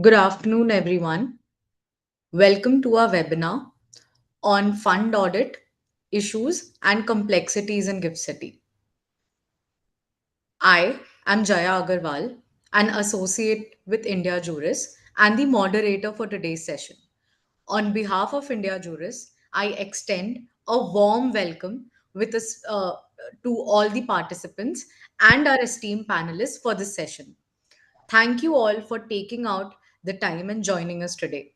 Good afternoon, everyone. Welcome to our webinar on fund audit issues and complexities in Gift City. I am Jaya Agarwal, an associate with India Juris and the moderator for today's session. On behalf of India Juris, I extend a warm welcome with us, to all the participants and our esteemed panelists for this session. Thank you all for taking out the time and joining us today.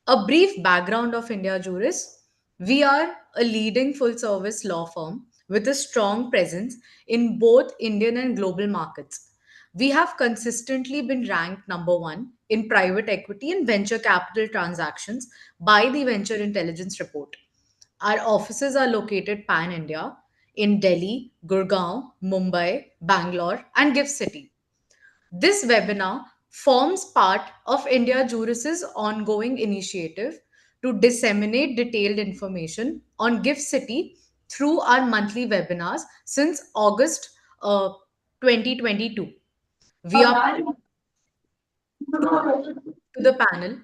A brief background of India Juris. We are a leading full service law firm with a strong presence in both Indian and global markets. We have consistently been ranked number one in private equity and venture capital transactions by the Venture Intelligence Report. Our offices are located pan India in Delhi, Gurgaon, Mumbai, Bangalore, and Gift City. This webinar forms part of India Juris's ongoing initiative to disseminate detailed information on Gift City through our monthly webinars since August 2022. We are to the panel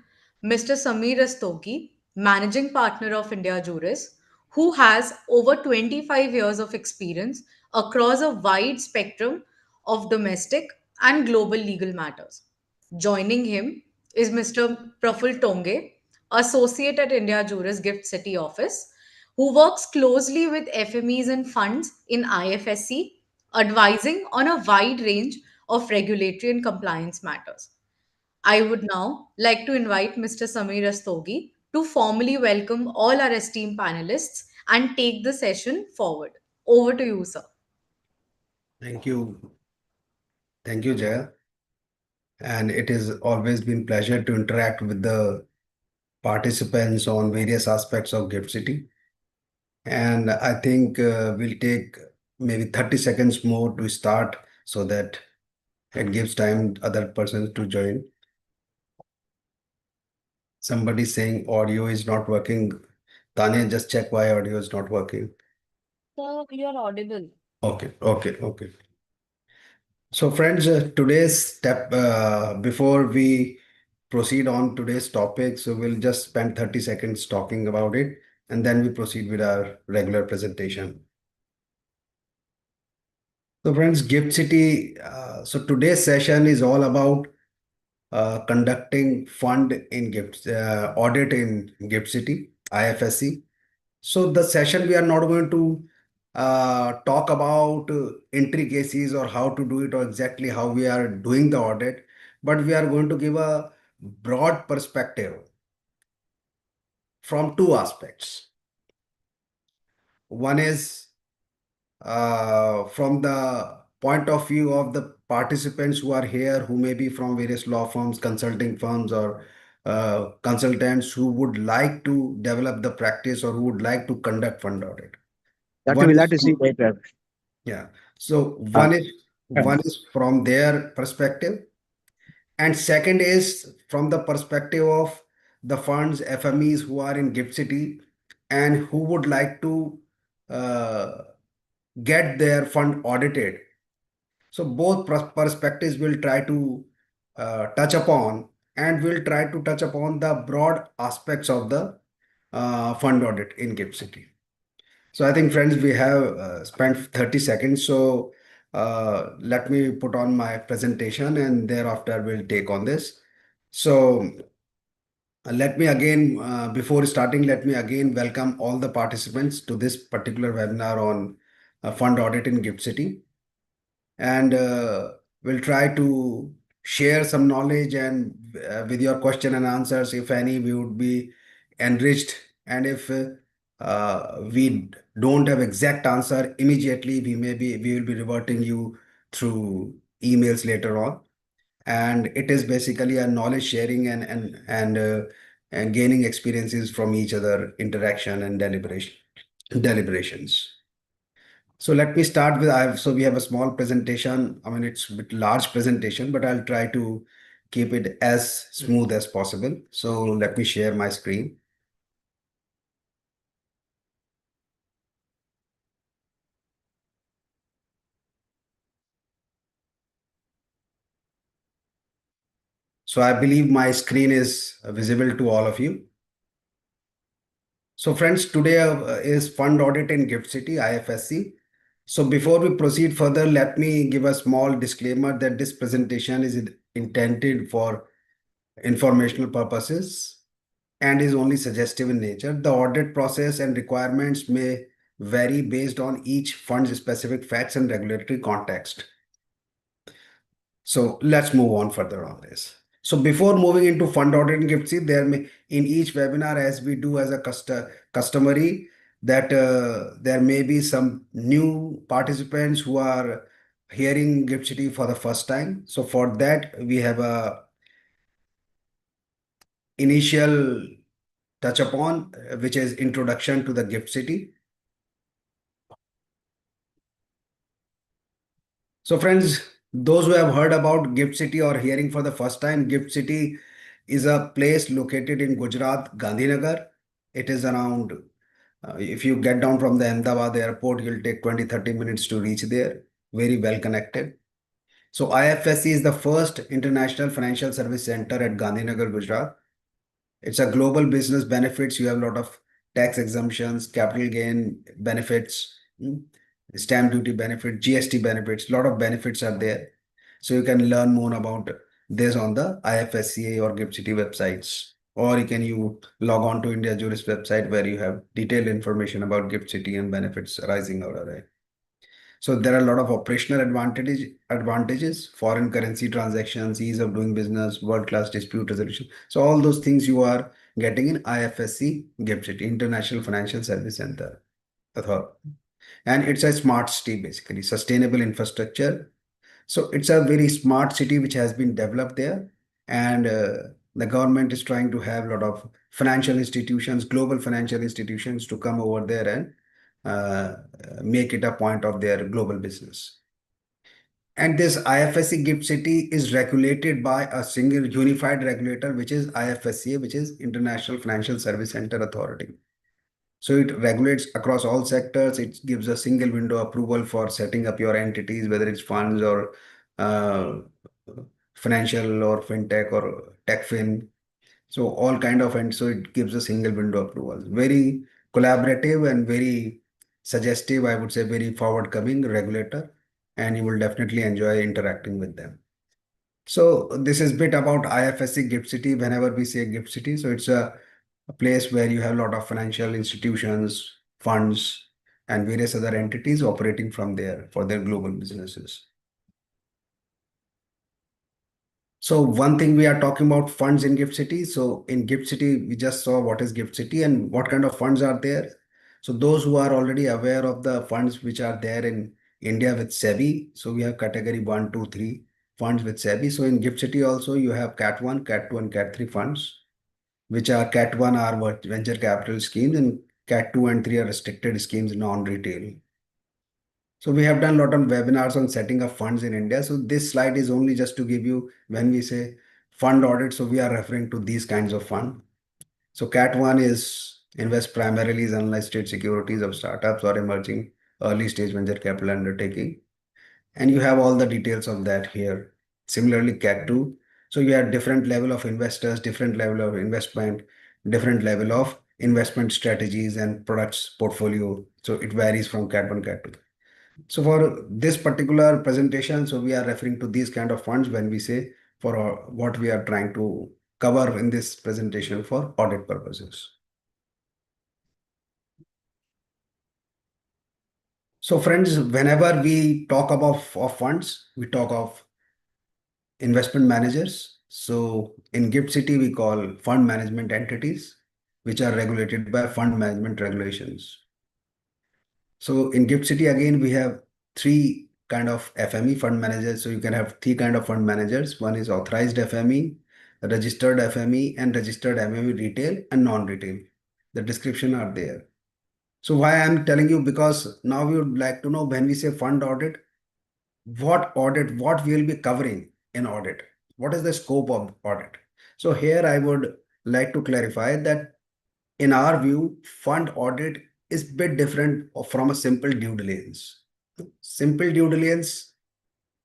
Mr. Sameer Rastogi, Managing Partner of India Juris, who has over 25 years of experience across a wide spectrum of domestic and global legal matters. Joining him is Mr. Praful Tonge, Associate at India Juris Gift City office, who works closely with FMEs and funds in IFSC, advising on a wide range of regulatory and compliance matters. I would now like to invite Mr. Sameer Rastogi to formally welcome all our esteemed panelists and take the session forward. Over to you, sir. Thank you. Thank you, Jaya. And it has always been pleasure to interact with the participants on various aspects of Gift City. And I think we'll take maybe 30 seconds more to start so that it gives time other persons to join. Somebody saying audio is not working. Tanya, just check why audio is not working. So you are audible. Okay. So friends, today's step, before we proceed on today's topic, so we'll just spend 30 seconds talking about it, and then we proceed with our regular presentation. So friends, Gift City, so today's session is all about conducting fund in Gift, audit in Gift City, IFSC. So the session we are not going to talk about intricacies or how to do it or exactly how we are doing the audit, but we are going to give a broad perspective from two aspects. One is from the point of view of the participants who are here, who may be from various law firms, consulting firms, or consultants who would like to develop the practice or who would like to conduct fund audit. That One will is have to see later. Yeah. So Uh, one is from their perspective, and second is from the perspective of the funds FMEs who are in Gift City and who would like to uh, get their fund audited. So both perspectives will try to touch upon, and will try to touch upon the broad aspects of the fund audit in Gift City. So I think, friends, we have spent 30 seconds. So let me put on my presentation, and thereafter we'll take on this. So let me again, before starting, let me again welcome all the participants to this particular webinar on fund audit in Gift City. And we'll try to share some knowledge, and with your question and answers, if any, we would be enriched. And if we don't have exact answer immediately, we will be reverting you through emails later on. And it is basically a knowledge sharing and gaining experiences from each other, interaction and deliberations. So let me start with, so we have a small presentation. I mean, it's a bit large presentation, but I'll try to keep it as smooth as possible. So let me share my screen. So I believe my screen is visible to all of you. So friends, today is Fund Audit in Gift City, IFSC. So before we proceed further, let me give a small disclaimer that this presentation is intended for informational purposes and is only suggestive in nature. The audit process and requirements may vary based on each fund's specific facts and regulatory context. So let's move on further on this. So before moving into fund audit and gift seed, there may in each webinar, as we do as a customary, that there may be some new participants who are hearing gift city for the first time. So for that, we have a initial touch upon, which is introduction to the gift city. So friends, those who have heard about Gift City or hearing for the first time, Gift City is a place located in Gujarat, Gandhinagar. It is around, if you get down from the Ahmedabad airport, you'll take 20-30 minutes to reach there. Very well connected. So IFSC is the first international financial service center at Gandhinagar, Gujarat. It's a global business benefits. You have a lot of tax exemptions, capital gain benefits, stamp duty benefit, GST benefits. A lot of benefits are there. So you can learn more about this on the IFSCA or GIFT City websites. Or you log on to India Jurist website where you have detailed information about GIFT City and benefits arising out of it. So there are a lot of operational advantages, foreign currency transactions, ease of doing business, world-class dispute resolution. So all those things you are getting in IFSC GIFT City, International Financial Service Center. And it's a smart city, basically, sustainable infrastructure. So it's a very smart city which has been developed there. And the government is trying to have a lot of financial institutions, global financial institutions to come over there and uh, make it a point of their global business. And this IFSC GIFT City is regulated by a single unified regulator, which is IFSCA, which is International Financial Service Center Authority. So it regulates across all sectors. It gives a single window approval for setting up your entities, whether it's funds or uh, financial or fintech or techfin. So all kind of, and so it gives a single window approval. Very collaborative and very suggestive, I would say, very forward-coming regulator, and you will definitely enjoy interacting with them. So this is bit about IFSC GIFT City. Whenever we say GIFT City, so it's a place where you have a lot of financial institutions, funds, and various other entities operating from there for their global businesses. So one thing we are talking about funds in GIFT City. So in GIFT City, we just saw what is GIFT City and what kind of funds are there. So those who are already aware of the funds which are there in India with SEBI. So we have category 1, 2, 3 funds with SEBI. So in GIFT City also you have Cat 1, Cat 2 and Cat 3 funds, which are Cat 1 are venture capital schemes and Cat 2 and 3 are restricted schemes, non-retail. So we have done a lot of webinars on setting up funds in India. So this slide is only just to give you when we say fund audit. So we are referring to these kinds of fund. So Cat 1 is invest primarily in unlisted securities of startups or emerging early stage venture capital undertaking. And you have all the details of that here. Similarly, Cat 2. So you have different level of investors, different level of investment, different level of investment strategies and products portfolio. So it varies from Cat 1, Cat 2. So for this particular presentation, so we are referring to these kind of funds when we say for what we are trying to cover in this presentation for audit purposes. So friends, whenever we talk about of funds, we talk of investment managers. So in GIFT City, we call fund management entities, which are regulated by fund management regulations. So in GIFT City, again, we have three kind of FME fund managers. So you can have three kind of fund managers. One is authorized FME, registered FME, and registered MME retail and non-retail. The description are there. So why I'm telling you, because now we would like to know when we say fund audit, what we will be covering in audit. What is the scope of audit? So here I would like to clarify that in our view, fund audit is bit different from a simple due diligence. Simple due diligence,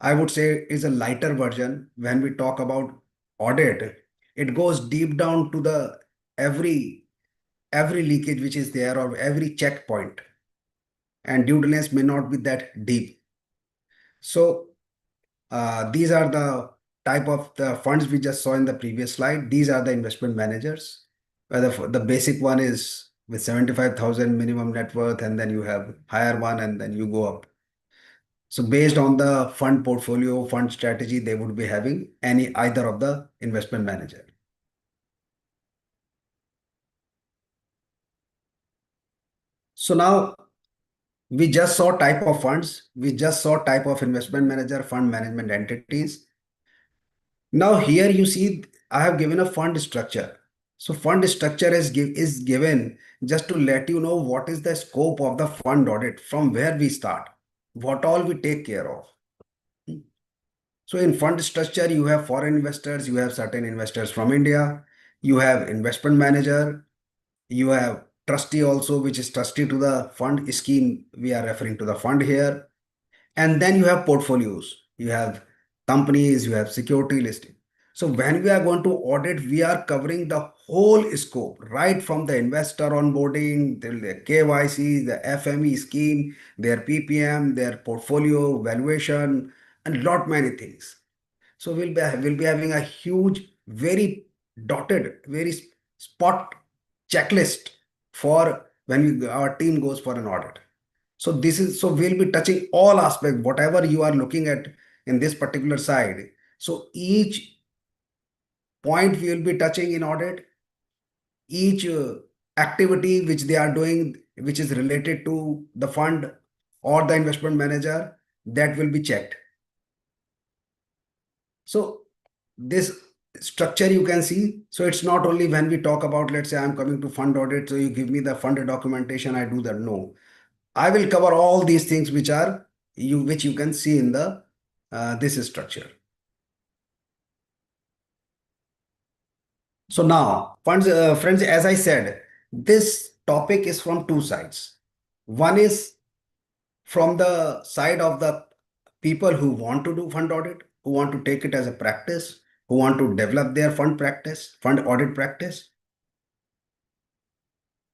I would say, is a lighter version when we talk about audit, it goes deep down to the every leakage which is there or every checkpoint, and due diligence may not be that deep. So these are the type of the funds we just saw in the previous slide. These are the investment managers. Where the basic one is with 75,000 minimum net worth, and then you have higher one, and then you go up. So based on the fund portfolio, fund strategy, they would be having any either of the investment manager. So now we just saw type of funds, we just saw type of investment manager, fund management entities. Now here you see I have given a fund structure. So fund structure is given just to let you know what is the scope of the fund audit, from where we start, what all we take care of. So in fund structure, you have foreign investors, you have certain investors from India, you have investment manager, you have trustee also, which is trustee to the fund scheme. We are referring to the fund here. And then you have portfolios, you have companies, you have security listing. So when we are going to audit, we are covering the whole scope, right from the investor onboarding till the KYC, the FME scheme, their PPM, their portfolio valuation, and lot many things. So we'll be having a huge, very dotted, very spot checklist for when our team goes for an audit. So we'll be touching all aspects, whatever you are looking at in this particular side. So each point we will be touching in audit, each activity which they are doing, which is related to the fund or the investment manager, that will be checked. So this structure you can see. So it's not only when we talk about, let's say I'm coming to fund audit, so you give me the fund documentation, I do that. No, I will cover all these things which you can see in the this structure. So now, friends, as I said, this topic is from two sides. One is from the side of the people who want to do fund audit, who want to take it as a practice, who want to develop their fund audit practice.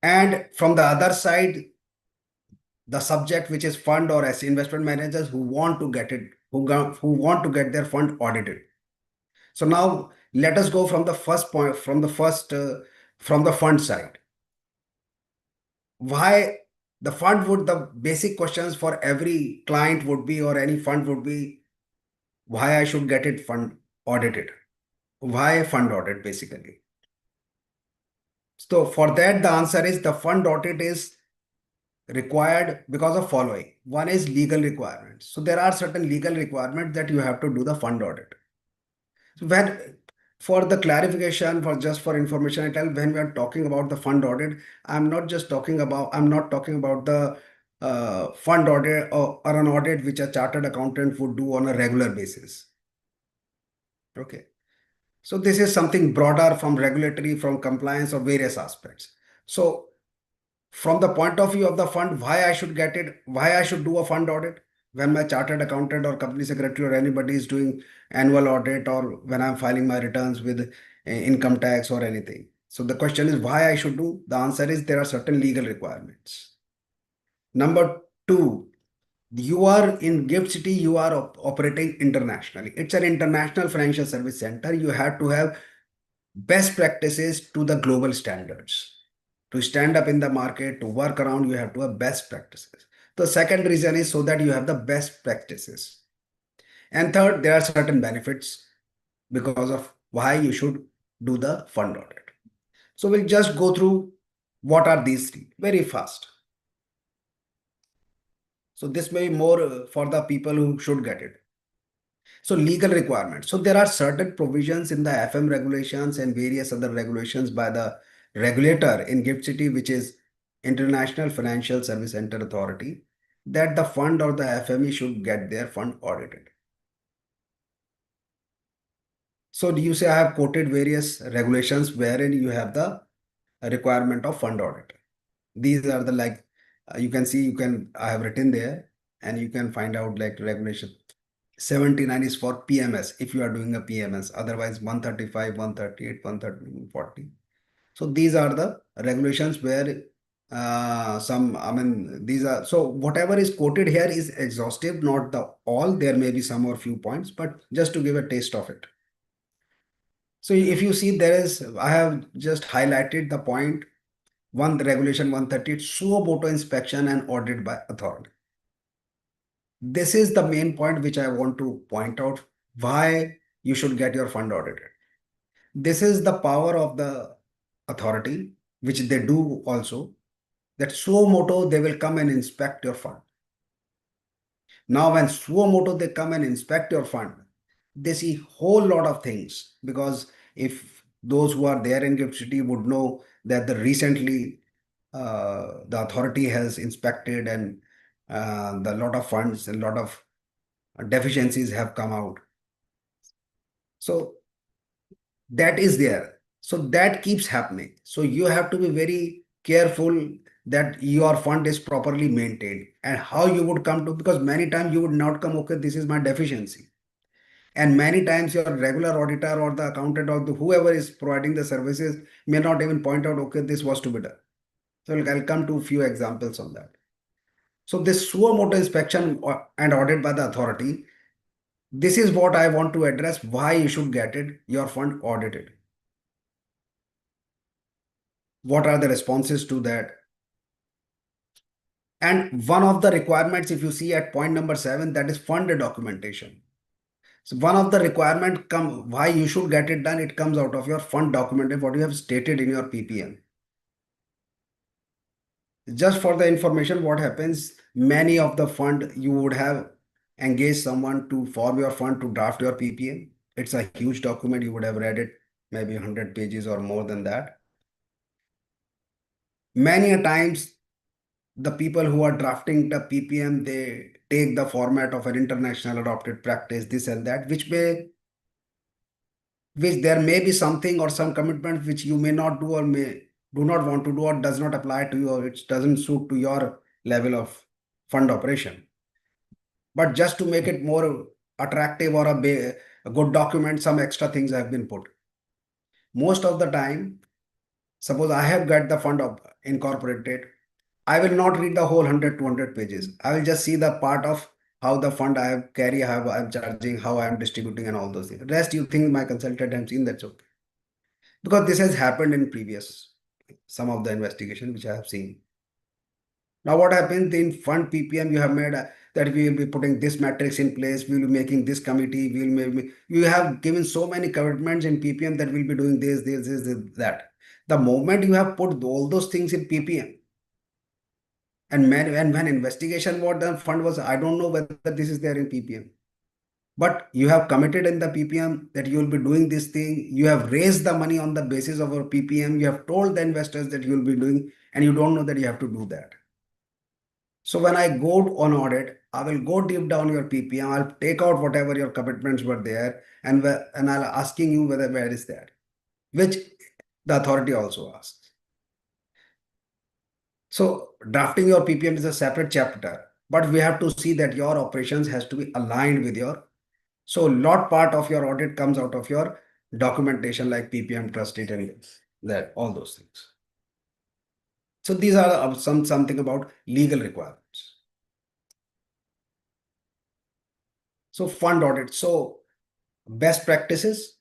And from the other side, the subject, which is fund or as investment managers who want to get it, who want to get their fund audited. So now let us go from the first point, from the fund side. Why the basic questions for every client would be, or any fund would be, why I should get it fund audited? Why fund audit basically? So for that, the answer is the fund audit is required because of following. One is legal requirements. So there are certain legal requirements that you have to do the fund audit. So when, for the clarification, for just for information, I tell when we are talking about the fund audit, I'm not talking about the fund audit, or an audit which a chartered accountant would do on a regular basis. Okay. So this is something broader from regulatory, from compliance of various aspects. So from the point of view of the fund, why I should do a fund audit when my chartered accountant or company secretary or anybody is doing annual audit, or when I'm filing my returns with income tax or anything. So the question is why I should do. The answer is there are certain legal requirements. Number two, you are in Gift City, you are operating internationally. It's an international financial service center. You have to have best practices to the global standards. To stand up in the market, to work around, you have to have best practices. The second reason is so that you have the best practices. And third, there are certain benefits because of why you should do the fund audit. So we'll just go through what are these three very fast. So this may be more for the people who should get it. So legal requirements. So there are certain provisions in the FM regulations and various other regulations by the regulator in Gift City, which is International Financial Service Center Authority, that the fund or the FME should get their fund audited. So do you say I have quoted various regulations wherein you have the requirement of fund audit. These are the you can see, I have written there, and you can find out like regulation. 79 is for PMS if you are doing a PMS. Otherwise, 135, 138, 130, 40. So these are the regulations where I mean, these are, so whatever is quoted here is exhaustive, not the all. There may be some or few points, but just to give a taste of it. So if you see, I have just highlighted the point one, the regulation 130, suo motu inspection and audit by authority. This is the main point which I want to point out why you should get your fund audited. This is the power of the authority, which they do also, that suo motu they will come and inspect your fund. Now, when suo motu they come and inspect your fund, they see whole lot of things, because if those who are there in Gift City would know that the recently the authority has inspected, and the lot of funds and lot of deficiencies have come out. So that is there. So that keeps happening. So you have to be very careful that your fund is properly maintained, and how you would come to, because many times you would not come, okay, this is my deficiency. And many times your regular auditor or the accountant or whoever is providing the services may not even point out, okay, this was to be done. So I'll come to a few examples on that. So this suo motu inspection and audit by the authority, this is what I want to address, why you should get it, your fund audited. What are the responses to that? And one of the requirements, if you see at point number 7, that is fund documentation. So one of the requirement why you should get it done, it comes out of your fund document and what you have stated in your PPM. Just for the information, what happens, many of the fund you would have engaged someone to form your fund to draft your PPM. It's a huge document, you would have read it, maybe 100 pages or more than that. Many a times the people who are drafting the PPM, they take the format of an international adopted practice, this and that, which there may be something or some commitment which you may not do or may do not want to do or does not apply to you, or it doesn't suit to your level of fund operation. But just to make it more attractive or a good document, some extra things have been put. Most of the time, suppose I have got the fund incorporated, I will not read the whole 100, 200 pages. I will just see the part of how the fund I have carry, how I am charging, how I am distributing, and all those things. Rest, you think my consultant have seen, that's okay. Because this has happened in previous, some of the investigation which I have seen. Now what happens in fund PPM, you have made that we will be putting this matrix in place, we will be making this committee, we will maybe, you have given so many commitments in PPM that we'll be doing this, that. The moment you have put all those things in PPM, and when investigation was done, fund was, I don't know whether this is there in PPM. But you have committed in the PPM that you will be doing this thing. You have raised the money on the basis of our PPM. You have told the investors that you will be doing, and you don't know that you have to do that. So when I go on audit, I will go deep down your PPM. I'll take out whatever your commitments were there, and I'll asking you whether where is that, which the authority also asks. So drafting your PPM is a separate chapter, but we have to see that your operations has to be aligned with your. So lot part of your audit comes out of your documentation like PPM, trust deed, and that all those things. So these are something about legal requirements. So fund audit. So best practices.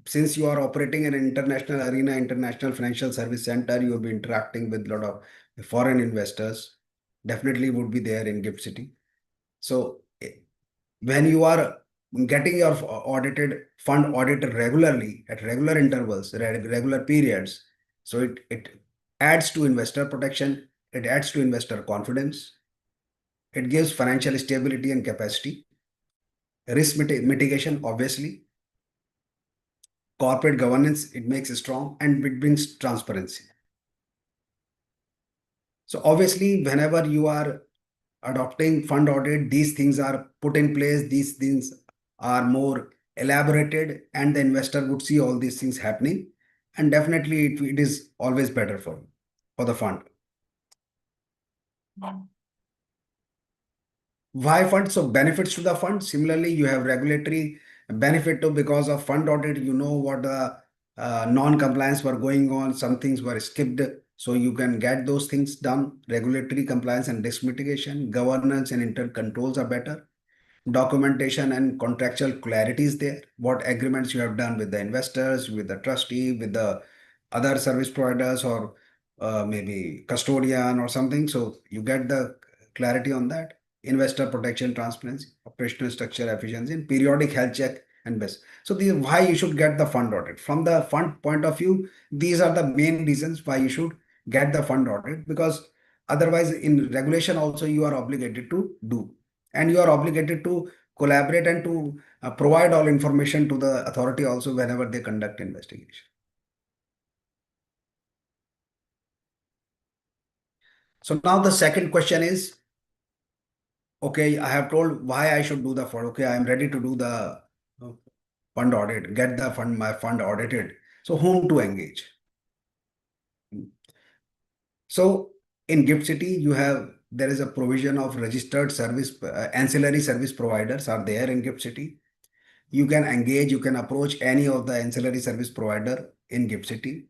Since you are operating in an international arena, international financial service center, you will be interacting with a lot of foreign investors. Definitely would be there in Gift City. So when you are getting your audited fund audited regularly at regular intervals, regular periods, so it adds to investor protection, it adds to investor confidence, it gives financial stability and capacity, risk mitigation, obviously, corporate governance, it makes it strong, and it brings transparency. So obviously, whenever you are adopting fund audit, these things are put in place, these things are more elaborated, and the investor would see all these things happening, and definitely it is always better for the fund. Why fund? So benefits to the fund. Similarly, you have regulatory benefit too because of fund audit. You know what the non-compliance were going on. Some things were skipped, so you can get those things done. Regulatory compliance and risk mitigation, governance and internal controls are better. Documentation and contractual clarity is there. What agreements you have done with the investors, with the trustee, with the other service providers, or maybe custodian or something. So you get the clarity on that. Investor protection, transparency, operational structure, efficiency, and periodic health check and best. So these why you should get the fund audit. From the fund point of view, these are the main reasons why you should get the fund audit, because otherwise in regulation also you are obligated to do, and you are obligated to collaborate and to provide all information to the authority also whenever they conduct investigation. So now the second question is, okay, I have told why I should do the fund. Okay, I am ready to do the uh, fund audit, get the fund, my fund audited. So whom to engage? So in Gift City, there is a provision of registered service, ancillary service providers are there in Gift City. You can engage, you can approach any of the ancillary service provider in Gift City.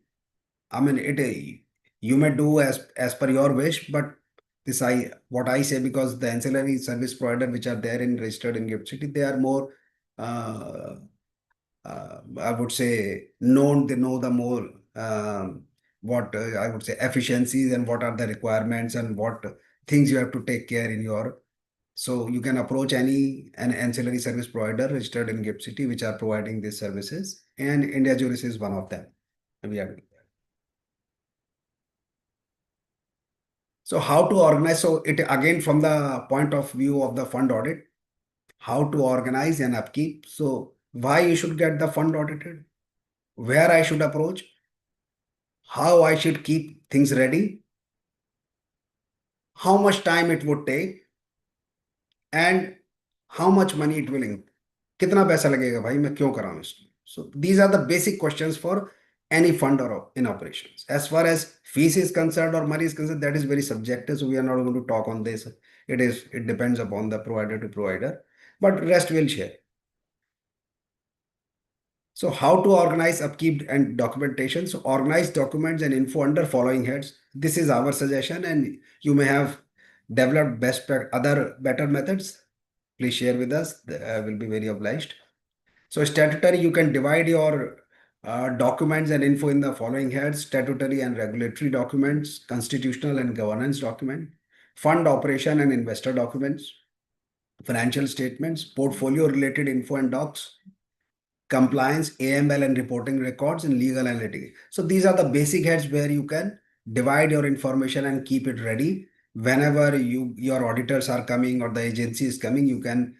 I mean, you may do as per your wish, but this I what I say, because the ancillary service provider which are there in registered in Gift City, they are more uh, I would say known. They know the more what I would say efficiencies and what are the requirements and what things you have to take care in your. So you can approach an ancillary service provider registered in Gift City which are providing these services, and India Juris is one of them. We are doing that. So how to organize? So it again from the point of view of the fund audit, how to organize and upkeep. So why you should get the fund audited, where I should approach, how I should keep things ready, how much time it would take, and how much money it will incur. कितना पैसा लगेगा भाई, मैं क्यों कराऊं इसको? So these are the basic questions for any fund or in operations. As far as fees is concerned or money is concerned, that is very subjective. So we are not going to talk on this. It depends upon the provider to provider, but rest we'll share. So how to organize upkeep and documentation. So organize documents and info under following heads. This is our suggestion, and you may have developed other better methods. Please share with us. I will be very obliged. So statutory, you can divide your documents and info in the following heads: statutory and regulatory documents, constitutional and governance document, fund operation and investor documents, financial statements, portfolio related info and docs, compliance, AML and reporting records, and legal and litigation. So these are the basic heads where you can divide your information and keep it ready. Whenever your auditors are coming or the agency is coming, you can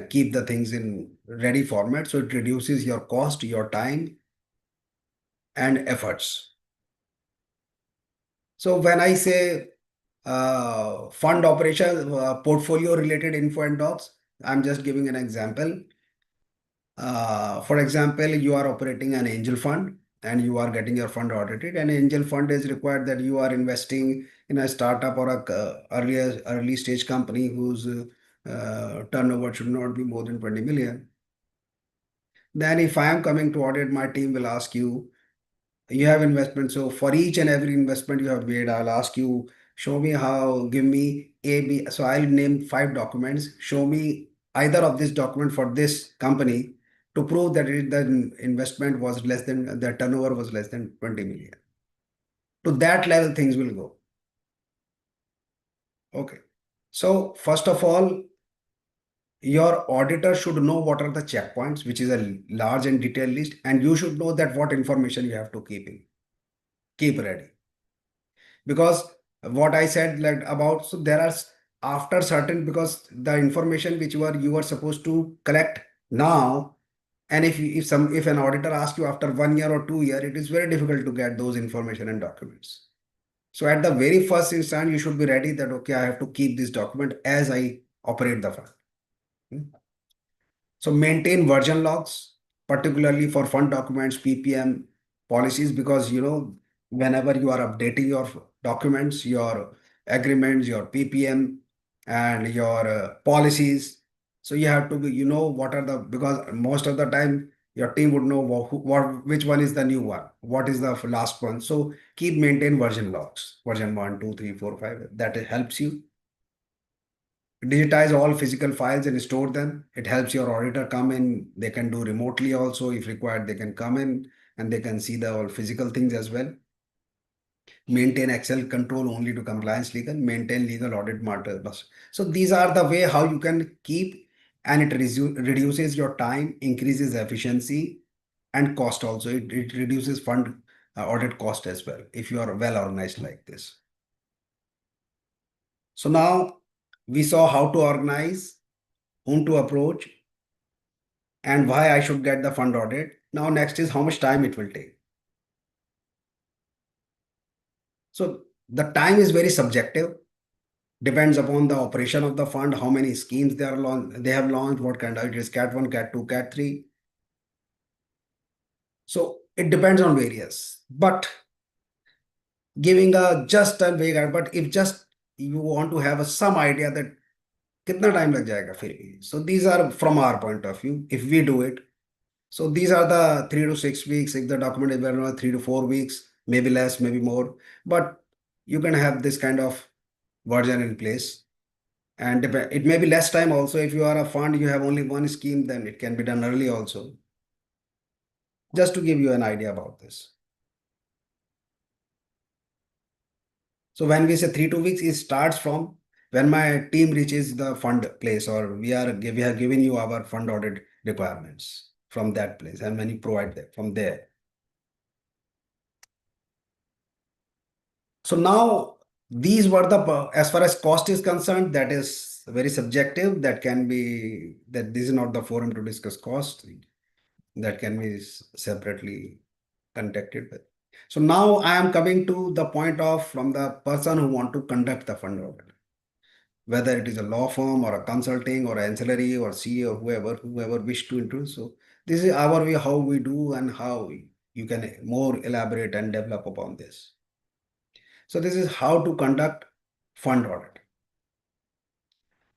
keep the things in ready format. So it reduces your cost, your time, and efforts. So when I say fund operation, portfolio related info and docs, I'm just giving an example. For example, you are operating an angel fund and you are getting your fund audited. An angel fund is required that you are investing in a startup or a early stage company whose turnover should not be more than 20 million. Then if I am coming to audit, my team will ask you, you have investment. So for each and every investment you have made, I'll ask you, show me how, give me A, B. So I'll name 5 documents. Show me either of this document for this company to prove that the investment was less than, the turnover was less than 20 million. To that level, things will go. Okay. So first of all, your auditor should know what are the checkpoints, which is a large and detailed list, and you should know that what information you have to keep ready. Because what I said like about, so there are after certain, because the information which you were supposed to collect now, and if an auditor asks you after 1 year or 2 year, it is very difficult to get those information and documents. So at the very first instant, you should be ready that okay, I have to keep this document as I operate the fund. Hmm. So maintain version logs, particularly for fund documents, PPM policies, because whenever you are updating your documents, your agreements, your PPM, and your policies. So you have to be, what are the, because most of the time your team would know which one is the new one, what is the last one. So keep maintain version logs, version 1, 2, 3, 4, 5. That helps you. Digitize all physical files and store them. It helps your auditor come in. They can do remotely also if required. They can come in and they can see the all physical things as well. Maintain Excel control only to compliance legal, maintain legal audit matter. So these are the way how you can keep, and it reduces your time, increases efficiency and cost also. It reduces fund audit cost as well if you are well organized like this. So now we saw how to organize, whom to approach, and why I should get the fund audit. Now next is how much time it will take. So the time is very subjective, depends upon the operation of the fund, how many schemes they have launched, what kind of it is, cat 1, cat 2, cat 3. So it depends on various, but giving a just a vague, but if just you want to have some idea that kitna time lag jayega fir bhi. So these are from our point of view if we do it. So these are the 3 to 6 weeks. If the document is well, 3 to 4 weeks, maybe less, maybe more, but you can have this kind of version in place. And it may be less time also. If you are a fund, you have only one scheme, then it can be done early also. Just to give you an idea about this. So when we say 3 2 weeks, it starts from when my team reaches the fund place, or we have given you our fund audit requirements from that place, and when you provide that from there. So now these were as far as cost is concerned, that is very subjective. That can be, that this is not the forum to discuss cost. That can be separately contacted with. So now I am coming to the point of from the person who want to conduct the fund audit, whether it is a law firm or a consulting or ancillary or CA or whoever wish to introduce. So this is our way how we do and how you can more elaborate and develop upon this. So this is how to conduct fund audit.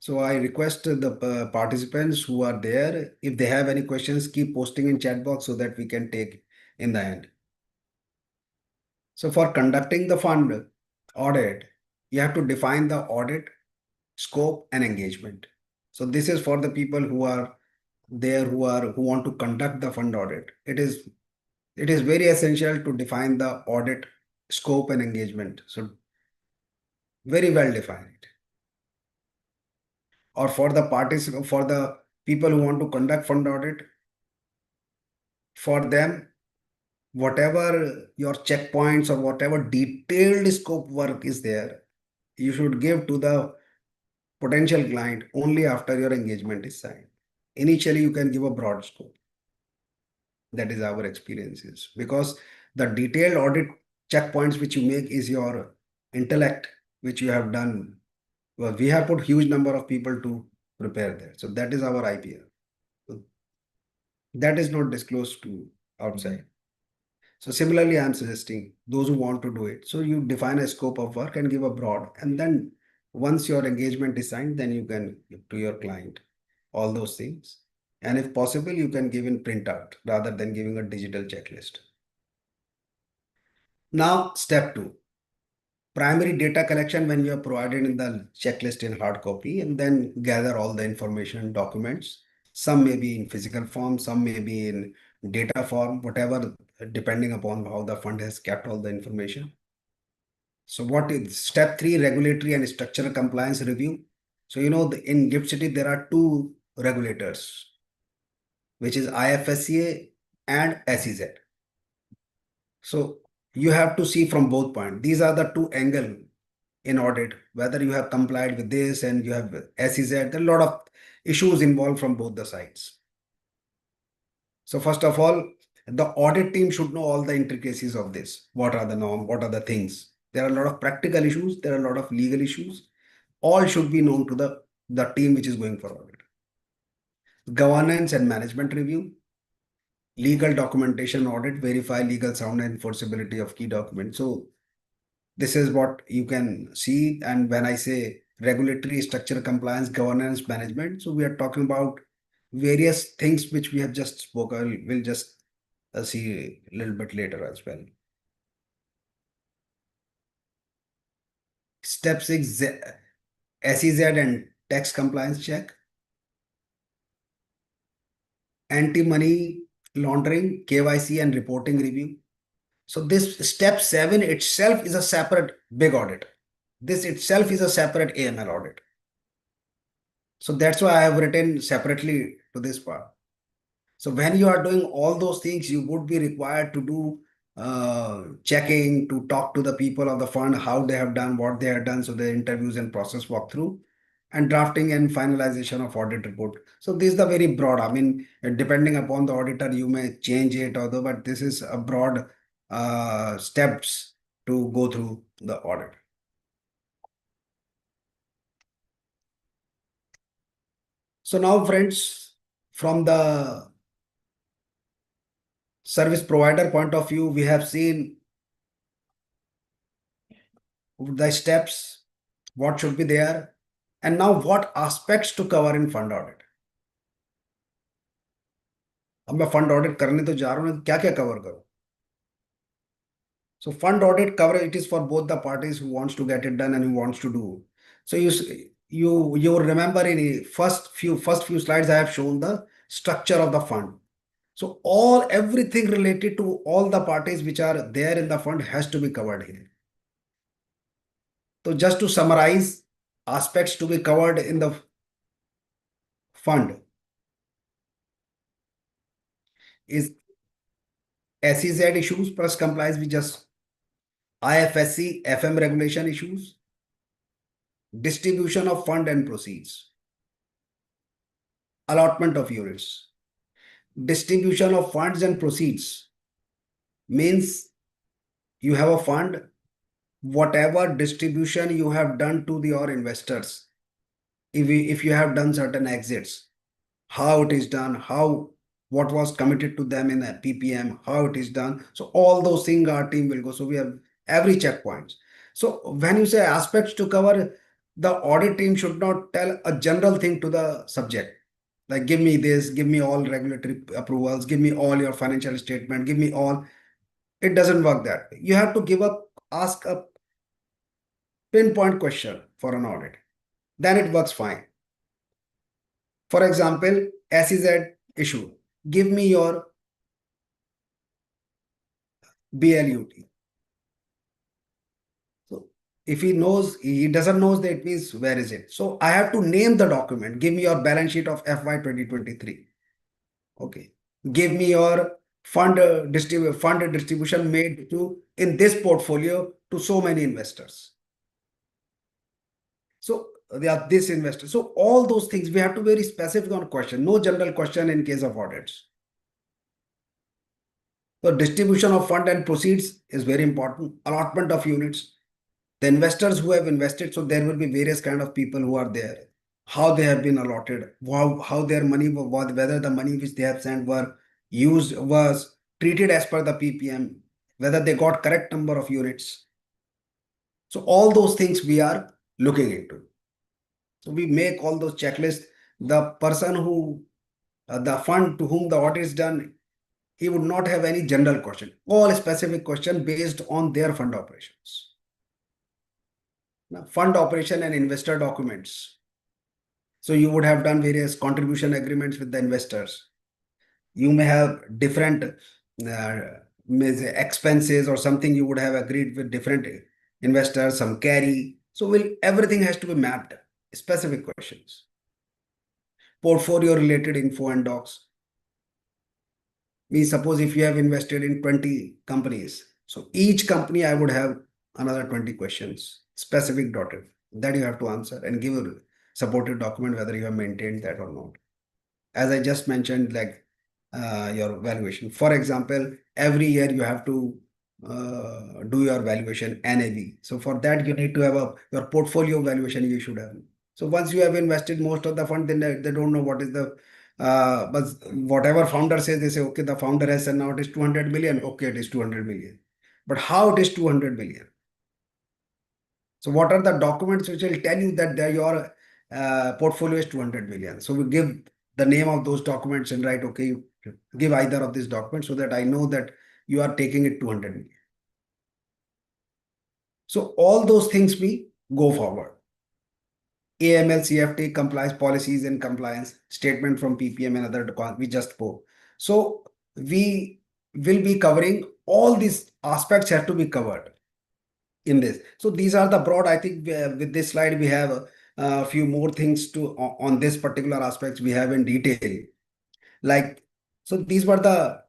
So I request the participants who are there, if they have any questions, keep posting in chat box so that we can take in the end. So for conducting the fund audit, you have to define the audit scope and engagement. So this is for the people who are there, who want to conduct the fund audit. It is very essential to define the audit scope and engagement. So very well define it. Or for the people who want to conduct fund audit, for them, whatever your checkpoints or whatever detailed scope work is there, you should give to the potential client only after your engagement is signed. Initially, you can give a broad scope. That is our experiences, because the detailed audit checkpoints which you make is your intellect, which you have done. Well, we have put huge number of people to prepare that. So that is our IPR. So that is not disclosed to outside. So similarly, I'm suggesting those who want to do it. So you define a scope of work and give a broad, and then once your engagement is signed, then you can give to your client all those things. And if possible, you can give in printout rather than giving a digital checklist. Now, step 2, primary data collection, when you have provided in the checklist in hard copy, and then gather all the information documents. Some may be in physical form, some may be in data form, whatever, depending upon how the fund has kept all the information. So what is step 3, regulatory and structural compliance review. So in GIFT City there are two regulators, which is IFSCA and SEZ. So you have to see from both points. These are the two angles in audit, whether you have complied with this and you have SEZ. There are a lot of issues involved from both the sides. So first of all, the audit team should know all the intricacies of this. What are the norms? What are the things? There are a lot of practical issues. There are a lot of legal issues. All should be known to the team which is going for audit. Governance and management review. Legal documentation audit, verify legal sound and enforceability of key documents. So this is what you can see. And when I say regulatory structure, compliance, governance, management. So we are talking about various things which we have just spoken. We'll just see a little bit later as well. Step 6, SEZ and tax compliance check. Anti-money laundering, KYC and reporting review. So this step 7 itself is a separate big audit. This itself is a separate AML audit. So that's why I have written separately to this part. So when you are doing all those things, you would be required to do checking, to talk to the people of the fund, how they have done, what they have done. So the interviews and process walkthrough and drafting and finalization of audit report. So this is the very broad, I mean, depending upon the auditor, you may change it, although, but this is a broad steps to go through the audit. So now friends, from the service provider point of view, we have seen the steps, what should be there, and now what aspects to cover in fund audit. अब मैं fund audit करने तो जा रहा हूँ, क्या क्या cover करूं? So fund audit cover, it is for both the parties who wants to get it done and who wants to do. So you remember in the first few slides I have shown the structure of the fund. So everything related to all the parties which are there in the fund has to be covered here. So just to summarize, aspects to be covered in the fund is SEZ issues plus complies with just IFSC, FM regulation issues, distribution of fund and proceeds, allotment of units. Distribution of funds and proceeds means you have a fund, whatever distribution you have done to your investors, if you have done certain exits, how it is done, what was committed to them in a PPM, how it is done. So all those things our team will go. So we have every checkpoints. So when you say aspects to cover, the audit team should not tell a general thing to the subject. Like, give me this, give me all regulatory approvals, give me all your financial statement, give me all. It doesn't work that way. You have to ask a pinpoint question for an audit. Then it works fine. For example, SEZ issue. Give me your BLUT. So if he doesn't know that, it means where is it? So I have to name the document. Give me your balance sheet of FY 2023. Okay. Give me your fund distribution made to in this portfolio to so many investors. So they are this investor. So all those things we have to be very specific on question. No general question in case of audits. So distribution of fund and proceeds is very important. Allotment of units. The investors who have invested, so there will be various kind of people who are there. How they have been allotted, how their money was, whether the money which they have sent was treated as per the PPM, whether they got correct number of units. So all those things we are looking into. So we make all those checklists. The person who, the fund to whom the audit is done, he would not have any general question, all specific question based on their fund operations. Now, fund operation and investor documents. So you would have done various contribution agreements with the investors. You may have different expenses or something you would have agreed with different investors, some carry. So everything has to be mapped. Specific questions. Portfolio related info and docs. Suppose if you have invested in 20 companies, so each company I would have another 20 questions, specific dotted, that you have to answer and give a supported document whether you have maintained that or not. As I just mentioned, like your valuation. For example, every year you have to do your valuation NAV. So for that, you need to have your portfolio valuation you should have. So once you have invested most of the fund, then they don't know what is the but whatever founder says, they say, okay, the founder has said now it is 200 million. Okay, it is 200 million. But how it is 200 million? So what are the documents which will tell you that your portfolio is 200 million? So we give the name of those documents and write, okay, give either of these documents so that I know that you are taking it 200 million. So all those things we go forward. AML, CFT, compliance policies and compliance, statement from PPM and other we just spoke. So we will be covering all these aspects have to be covered in this. So these are the broad, I think with this slide, we have a few more things to on this particular aspects we have in detail. Like, so these were the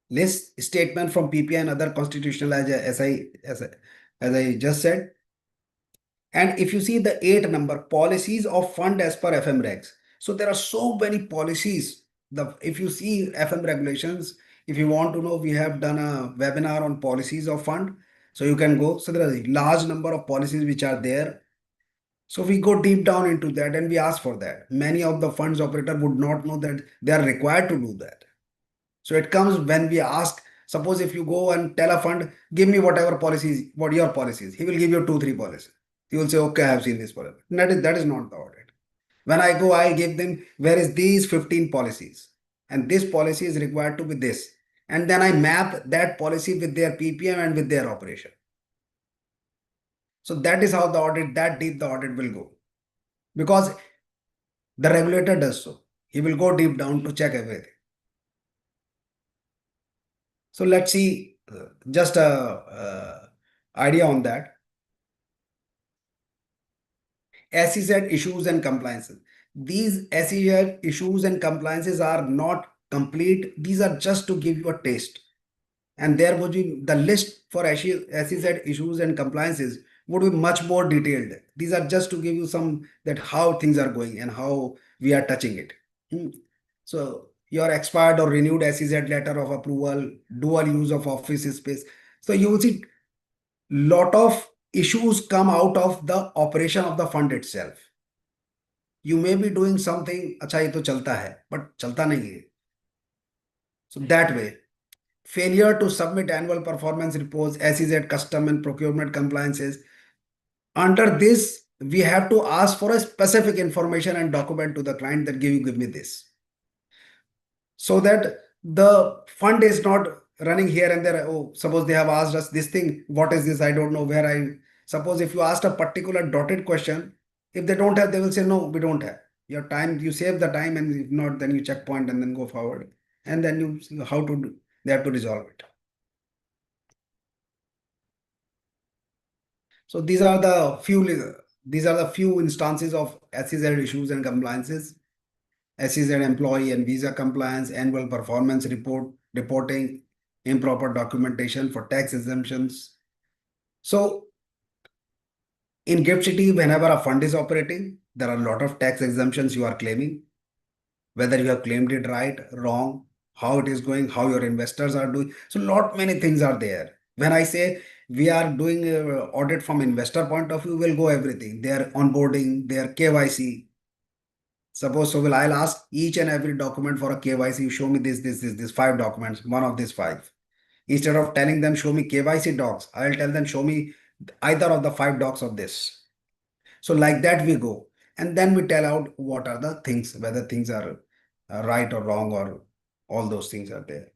list statement from PPI and other constitutional as I just said. And if you see the 8 number policies of fund as per FM regs. So there are so many policies. If you see FM regulations, if you want to know, we have done a webinar on policies of fund. So you can go. So there are a large number of policies which are there. So we go deep down into that and we ask for that. Many of the funds operator would not know that they are required to do that. So it comes when we ask, suppose if you go and tell a fund, give me whatever policies, what your policies, he will give you 2, 3 policies. He will say, okay, I have seen this policy. That is not the audit. When I go, I give them, where is these 15 policies? And this policy is required to be this. And then I map that policy with their PPM and with their operation. So that is how the audit, that deep the audit will go. Because the regulator does so. He will go deep down to check everything. So let's see just a idea on that. SEZ issues and compliances. These SEZ issues and compliances are not complete. These are just to give you a taste. And there would be the list for SEZ issues and compliances would be much more detailed. These are just to give you some that how things are going and how we are touching it. So your expired or renewed SEZ letter of approval, dual use of office space. So you will see lot of issues come out of the operation of the fund itself. You may be doing something, अच्छा ये तो चलता है, but चलता नहीं है. So that way, failure to submit annual performance reports, SEZ custom and procurement compliances. Under this, we have to ask for a specific information and document to the client that give me this. So that the fund is not running here and there. Oh, suppose they have asked us this thing, what is this? I don't know where suppose if you asked a particular dotted question, if they don't have, they will say, no, we don't have. Your time, you save the time, and if not, then you checkpoint and then go forward. And then you see how to do, they have to resolve it. So these are the few instances of SEZ issues and compliances. SEZ employee and visa compliance, annual performance reporting, improper documentation for tax exemptions. So in Gift City, whenever a fund is operating, there are a lot of tax exemptions you are claiming, whether you have claimed it right, wrong, how it is going, how your investors are doing. So lot many things are there. When I say we are doing audit from investor point of view, we'll go everything. Their onboarding, their KYC. Suppose so will I'll ask each and every document for a KYC. You show me this 5 documents, one of these 5. Instead of telling them show me KYC docs, I'll tell them show me either of the 5 docs of this. So like that we go, and then we tell out what are the things, whether things are right or wrong or all those things are there.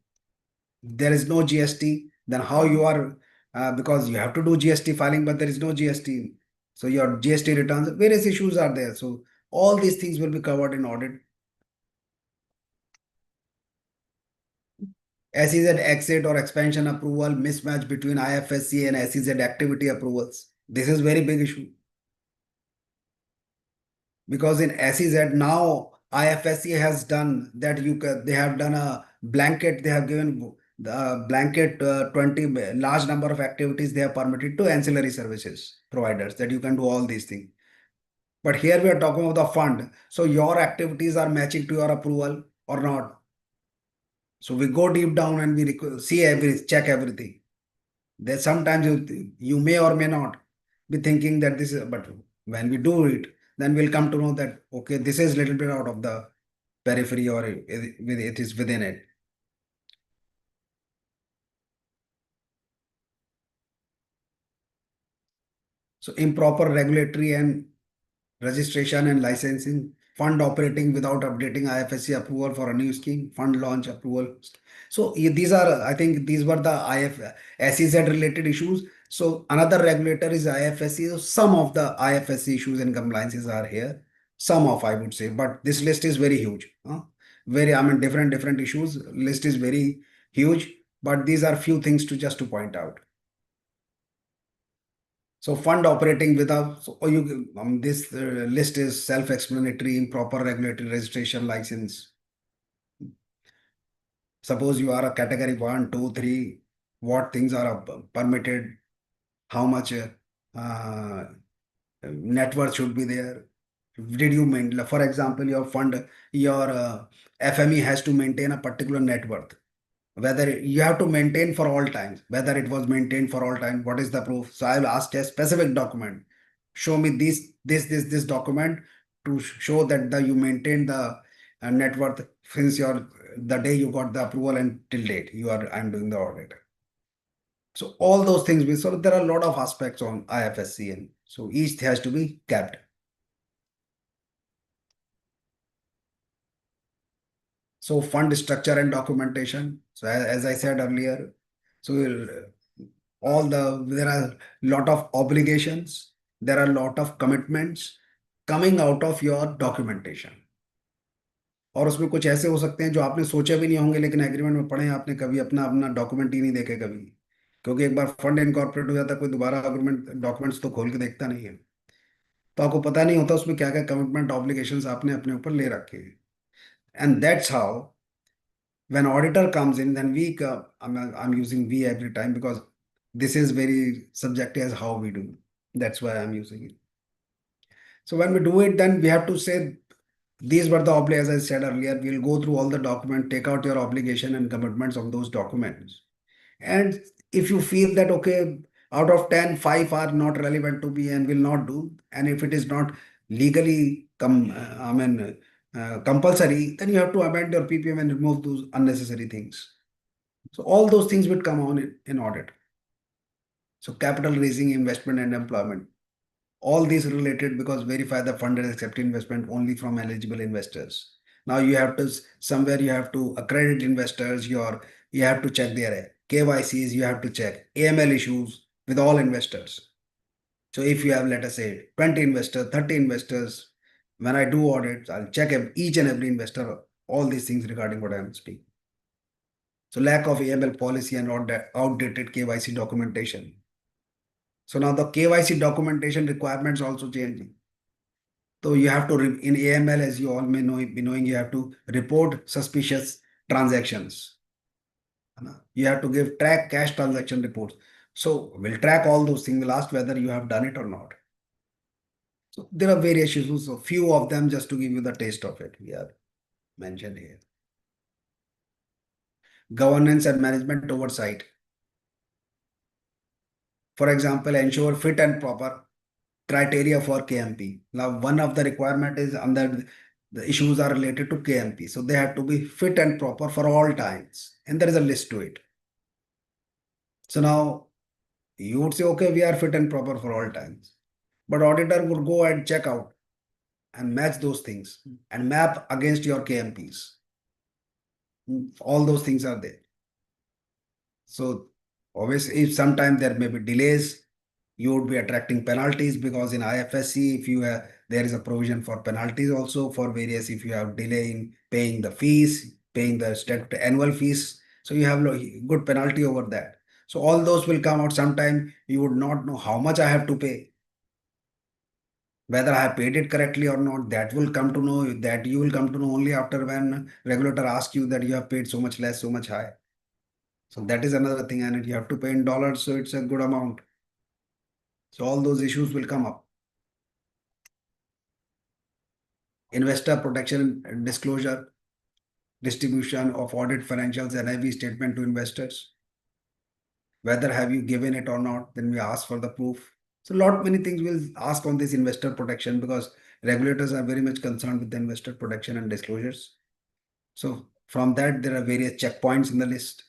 There is no GST, then how you are because you have to do GST filing, but there is no GST. So your GST returns, various issues are there. So all these things will be covered in audit. SEZ exit or expansion approval, mismatch between IFSC and SEZ activity approvals. This is very big issue. Because in SEZ now IFSC has done that they have done a blanket, they have given the blanket 20 large number of activities they have permitted to ancillary services providers that you can do all these things. But here we are talking about the fund. So your activities are matching to your approval or not. So we go deep down and we check everything. There sometimes you may or may not be thinking that this is, but when we do it, then we'll come to know that okay, this is a little bit out of the periphery or it is within it. So improper regulatory and registration and licensing, fund operating without updating IFSC approval for a new scheme, fund launch approval. So these are, I think these were the SEZ related issues. So another regulator is IFSC. So some of the IFSC issues and compliances are here. Some of, I would say, but this list is very huge. Very, I mean, different issues. List is very huge, but these are few things to just to point out. So fund operating without, so you, this list is self-explanatory, improper regulatory registration license. Suppose you are a category 1, 2, 3, what things are permitted, how much net worth should be there. Did you maintain, for example, your fund, your FME has to maintain a particular net worth. Whether you have to maintain for all times, whether it was maintained for all time, what is the proof? So I will ask a specific document. Show me this document to show that you maintain the net worth since your the day you got the approval and till date you are I'm doing the audit. So all those things so there are a lot of aspects on IFSC and so each has to be kept. So fund structure and documentation. So as I said earlier, so there are lot of obligations, there are lot of commitments coming out of your documentation. और उसमें कुछ ऐसे हो सकते हैं जो आपने सोचे भी नहीं होंगे लेकिन एग्रीमेंट में पढ़े आपने कभी अपना अपना डॉक्यूमेंट ही नहीं देखे कभी क्योंकि एक बार फंड इनकॉर्पोरेट हो जाता है कोई दोबारा अग्रीमेंट डॉक्यूमेंट्स तो खोल के देखता नहीं है तो आपको पता नहीं होता उसमें क्या क्या कमिटमेंट ऑब्लिगेशंस आपने अपने ऊपर ले रखे हैं and that's how when auditor comes in, then I'm using we every time because this is very subjective as how we do. That's why I'm using it. So when we do it, then we have to say these were the obligations. As I said earlier, we'll go through all the document, take out your obligation and commitments of those documents. And if you feel that okay, out of 10, 5 are not relevant to me and will not do, and if it is not legally compulsory, then you have to amend your PPM and remove those unnecessary things. So all those things would come on in audit. So capital raising, investment and employment. All these related because verify the fund has accepted investment only from eligible investors. Now you have to somewhere you have to accredit investors, you have to check their KYCs, you have to check AML issues with all investors. So if you have, let us say, 20 investors, 30 investors, when I do audits, I'll check each and every investor, all these things regarding what I'm speaking. So lack of AML policy and outdated KYC documentation. So now the KYC documentation requirements also changing. So you have to, in AML, as you all may know, be knowing, you have to report suspicious transactions. You have to give track cash transaction reports. So we'll track all those things. We'll ask whether you have done it or not. So there are various issues. So few of them just to give you the taste of it. We have mentioned here. Governance and management oversight. For example, ensure fit and proper criteria for KMP. Now, one of the requirement is under the issues are related to KMP. So they have to be fit and proper for all times. And there is a list to it. So now you would say, okay, we are fit and proper for all times. But auditor would go and check out and match those things and map against your KMPs. All those things are there. So obviously, if sometimes there may be delays, you would be attracting penalties because in IFSC, if you have, there is a provision for penalties also for various, if you have delay in paying the fees, paying the statutory annual fees. So you have good penalty over that. So all those will come out. Sometime you would not know how much I have to pay. Whether I have paid it correctly or not, that will come to know that you will come to know only after when regulator asks you that you have paid so much less, so much high. So that is another thing, and you have to pay in dollars, so it's a good amount. So all those issues will come up. Investor protection and disclosure, distribution of audit financials and IV statement to investors. Whether have you given it or not, then we ask for the proof. So many things we'll ask on this investor protection because regulators are very much concerned with the investor protection and disclosures. So from that, there are various checkpoints in the list.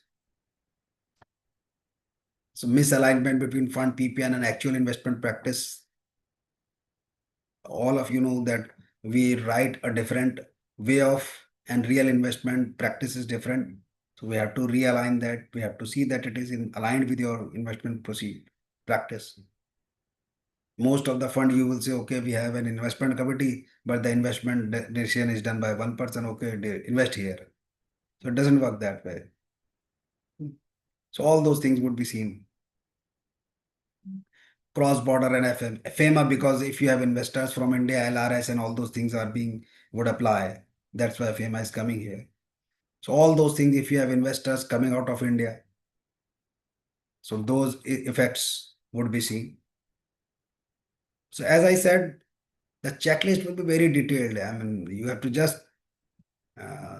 So misalignment between fund PPN and actual investment practice. All of you know that we write a different way of, and real investment practice is different. So we have to realign that. We have to see that it is in aligned with your investment proceed practice. Most of the fund you will say, okay, we have an investment committee, but the investment decision is done by one person. Okay, they invest here. So it doesn't work that way. So all those things would be seen. Cross-border and FEMA, because if you have investors from India, LRS and all those things are being would apply. That's why FEMA is coming here. So all those things, if you have investors coming out of India, so those effects would be seen. So as I said, the checklist will be very detailed. I mean, you have to just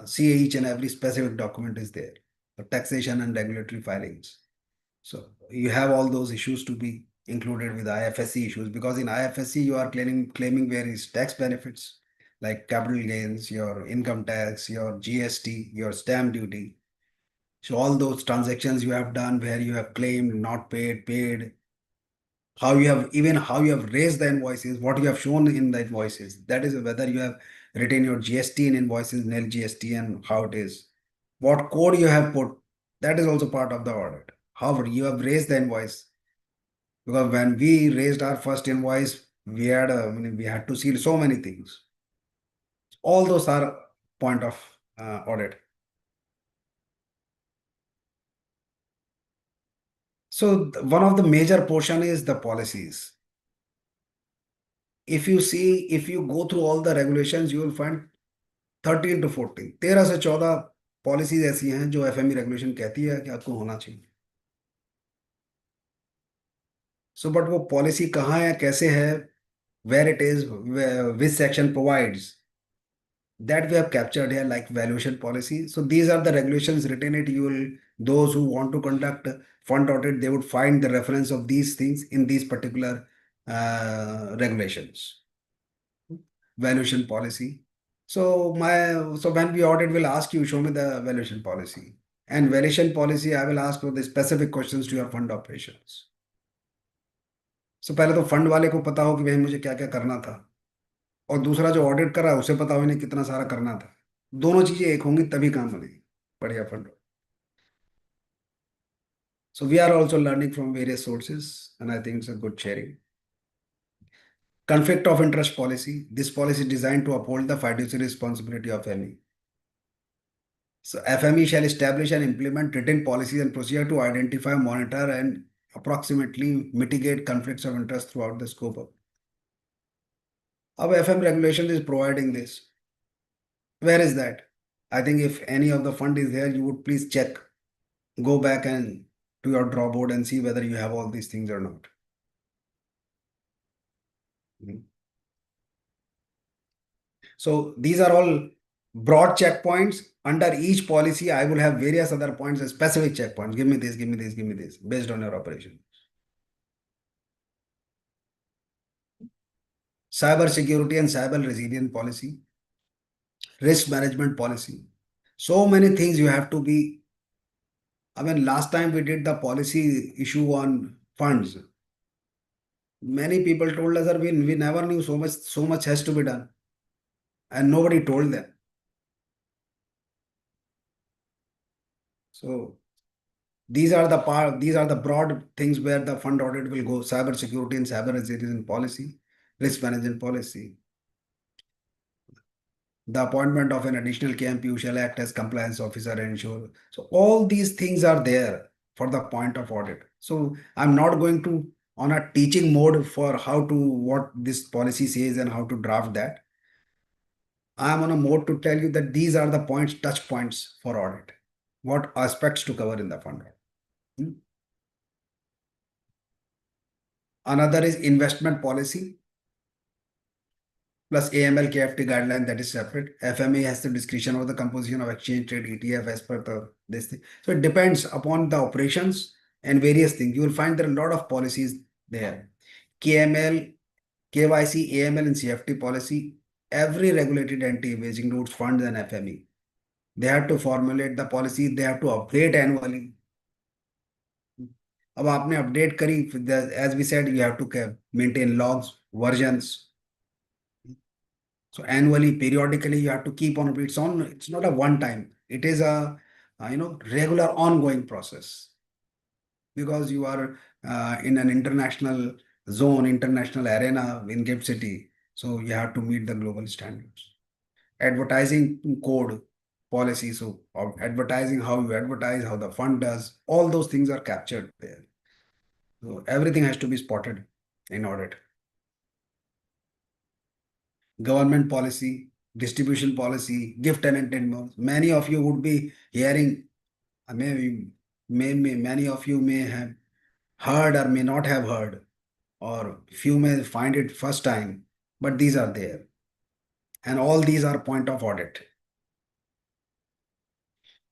see each and every specific document is there. The taxation and regulatory filings. So you have all those issues to be included with IFSC issues, because in IFSC you are claiming various tax benefits like capital gains, your income tax, your GST, your stamp duty. So all those transactions you have done where you have claimed, not paid, paid, how you have raised the invoices, what you have shown in the invoices. That is whether you have written your GST in invoices, nil GST, and how it is. What code you have put, that is also part of the audit. However, you have raised the invoice, because when we raised our first invoice, I mean, we had to seal so many things. All those are point of audit. So one of the major portion is the policies. If you go through all the regulations, you will find 13 to 14, 13 से 14 policies ऐसी हैं जो FME regulation कहती है कि आपको होना चाहिए. सो बट वो पॉलिसी कहाँ है, कैसे है, where it is, which section provides, that we have captured here, like valuation policy. So these are the regulations written it. You will, those who want to conduct fund audit, they would find the reference of these things in these particular regulations. Valuation policy. So when we audit, we'll ask you, show me the valuation policy. And valuation policy, I will ask for the specific questions to your fund operations. So पहले तो fund वाले को पता हो कि भाई मुझे क्या क्या करना था, और दूसरा जो ऑडिट कर रहा है उसे पता हो इन्हें कितना सारा करना था. दोनों चीजें एक होंगी तभी काम बनेगी बढ़िया fund. So we are also learning from various sources, and I think it's a good sharing. Conflict of interest policy. This policy is designed to uphold the fiduciary responsibility of any. So FME shall establish and implement written policies and procedure to identify, monitor, and approximately mitigate conflicts of interest throughout the scope of. Our FM regulation is providing this. Where is that? I think if any of the fund is there, you would please check, go back and to your draw board and see whether you have all these things or not. So these are all broad checkpoints. Under each policy, I will have various other points as specific checkpoints. Give me this, give me this, give me this, based on your operation. Cyber security and cyber resilience policy, risk management policy. So many things you have to be. I mean, last time we did the policy issue on funds. Many people told us that we never knew so much has to be done. And nobody told them. So these are the broad things where the fund audit will go: cyber security and cyber resilience policy, risk management policy. The appointment of an additional KMP who shall act as compliance officer and ensure. So all these things are there for the point of audit. So I'm not going to on a teaching mode for how to what this policy says and how to draft that. I'm on a mode to tell you that these are the points, touch points for audit. What aspects to cover in the fund audit. Hmm. Another is investment policy plus AML KFT guideline, that is separate. FMA has the discretion over the composition of exchange trade ETF as per this thing. So it depends upon the operations and various things. You will find there are a lot of policies there. KML, KYC, AML, and CFT policy. Every regulated entity, which includes funds and FME, they have to formulate the policy. They have to update annually. अब आपने update करी, as we said, you have to maintain logs, versions. So annually, periodically, you have to keep on. It's on. It's not a one time. It is a regular ongoing process because you are in an international zone, international arena in Gift City. So you have to meet the global standards. Advertising code policy. So advertising, how you advertise, how the fund does, all those things are captured there. So everything has to be spotted in audit. Government policy, distribution policy, gift and entertainment. Many of you would be hearing, maybe, many of you may have heard or may not have heard, or few may find it first time, but these are there. And all these are point of audit.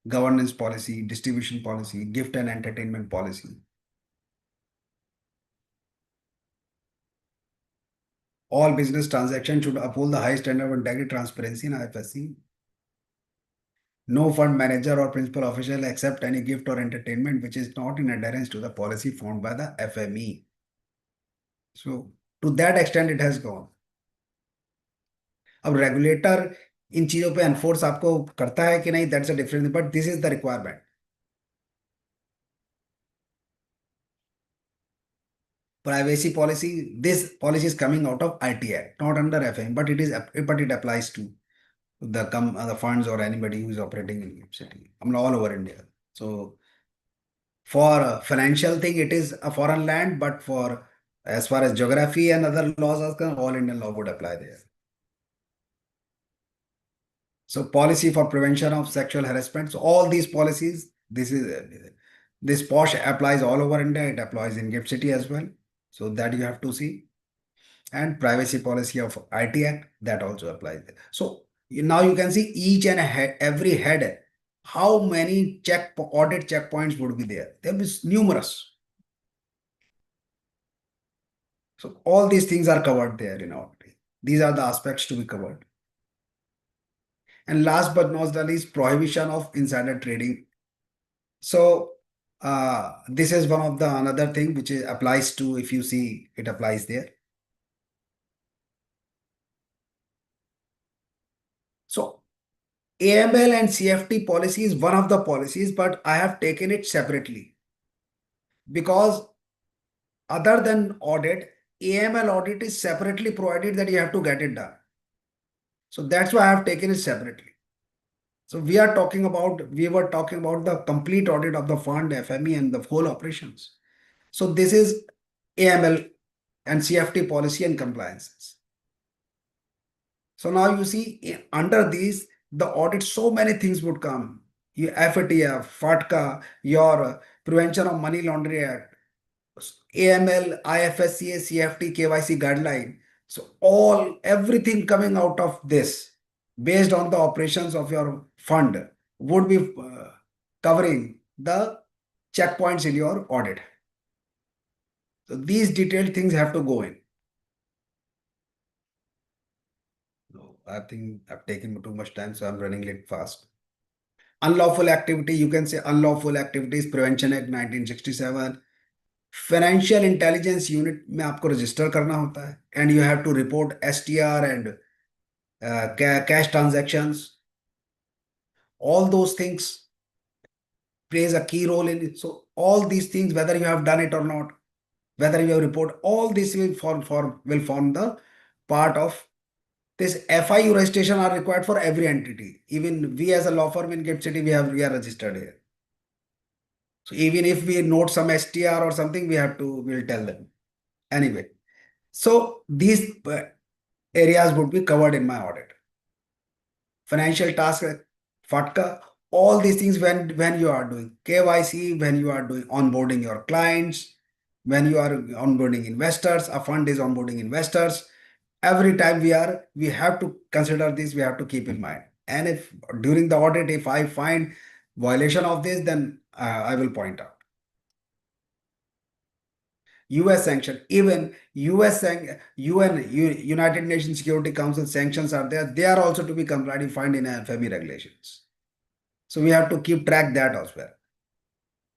Governance policy, distribution policy, gift and entertainment policy. All business transactions should uphold the high standard of integrity, transparency, and IFSC. No fund manager or principal official accept any gift or entertainment which is not in adherence to the policy formed by the FME. So to that extent it has gone. अब regulator इन चीजों पे enforce आपको करता है कि नहीं, that's a different thing, but this is the requirement. Privacy policy, this policy is coming out of IT Act, not under FME, but it applies to the funds or anybody who is operating in city. I mean, all over India. So for financial thing, it is a foreign land, but for as far as geography and other laws are concerned, all Indian law would apply there. So policy for prevention of sexual harassment. So all these policies, this POSH applies all over India. It applies in Gift City as well. So that you have to see. And privacy policy of IT Act, that also applies there. So now you can see each and every head, how many audit checkpoints would be there. There is numerous. So all these things are covered there in audit. These are the aspects to be covered. And last but not the least, prohibition of insider trading. So this is one of the another thing which applies to, if you see, it applies there. So AML and CFT policy is one of the policies, but I have taken it separately because other than audit, AML audit is separately provided that you have to get it done. So that's why I have taken it separately. So we were talking about the complete audit of the fund, FME, and the whole operations. So this is AML and CFT policy and compliances. So now you see under these, the audit, so many things would come. Your FATF, FATCA, your Prevention of Money Laundering Act, AML, IFSCA, CFT, KYC guideline. So everything coming out of this based on the operations of your fund would be covering the checkpoints in your audit. So these detailed things have to go in. No, I think I've taken too much time, so I'm running late fast. Unlawful activity, you can say Unlawful Activities Prevention Act 1967. Financial intelligence unit में आपको register करना होता है and you have to report STR and cash transactions. All those things plays a key role in it. So all these things, whether you have done it or not, whether you have report, all this will form the part of this. FIU registration are required for every entity. Even we as a law firm in Gift City, we are registered here. So even if we note some STR or something, we'll tell them. Anyway, so these areas would be covered in my audit. Financial task, FATCA, all these things when you are doing KYC, when you are doing onboarding your clients, when you are onboarding investors, a fund is onboarding investors. Every time we have to consider this, we have to keep in mind. And if during the audit, if I find violation of this, then I will point out. US sanction, even UN, United Nations Security Council sanctions are there. They are also to be complied, defined in FME regulations. So we have to keep track that as well.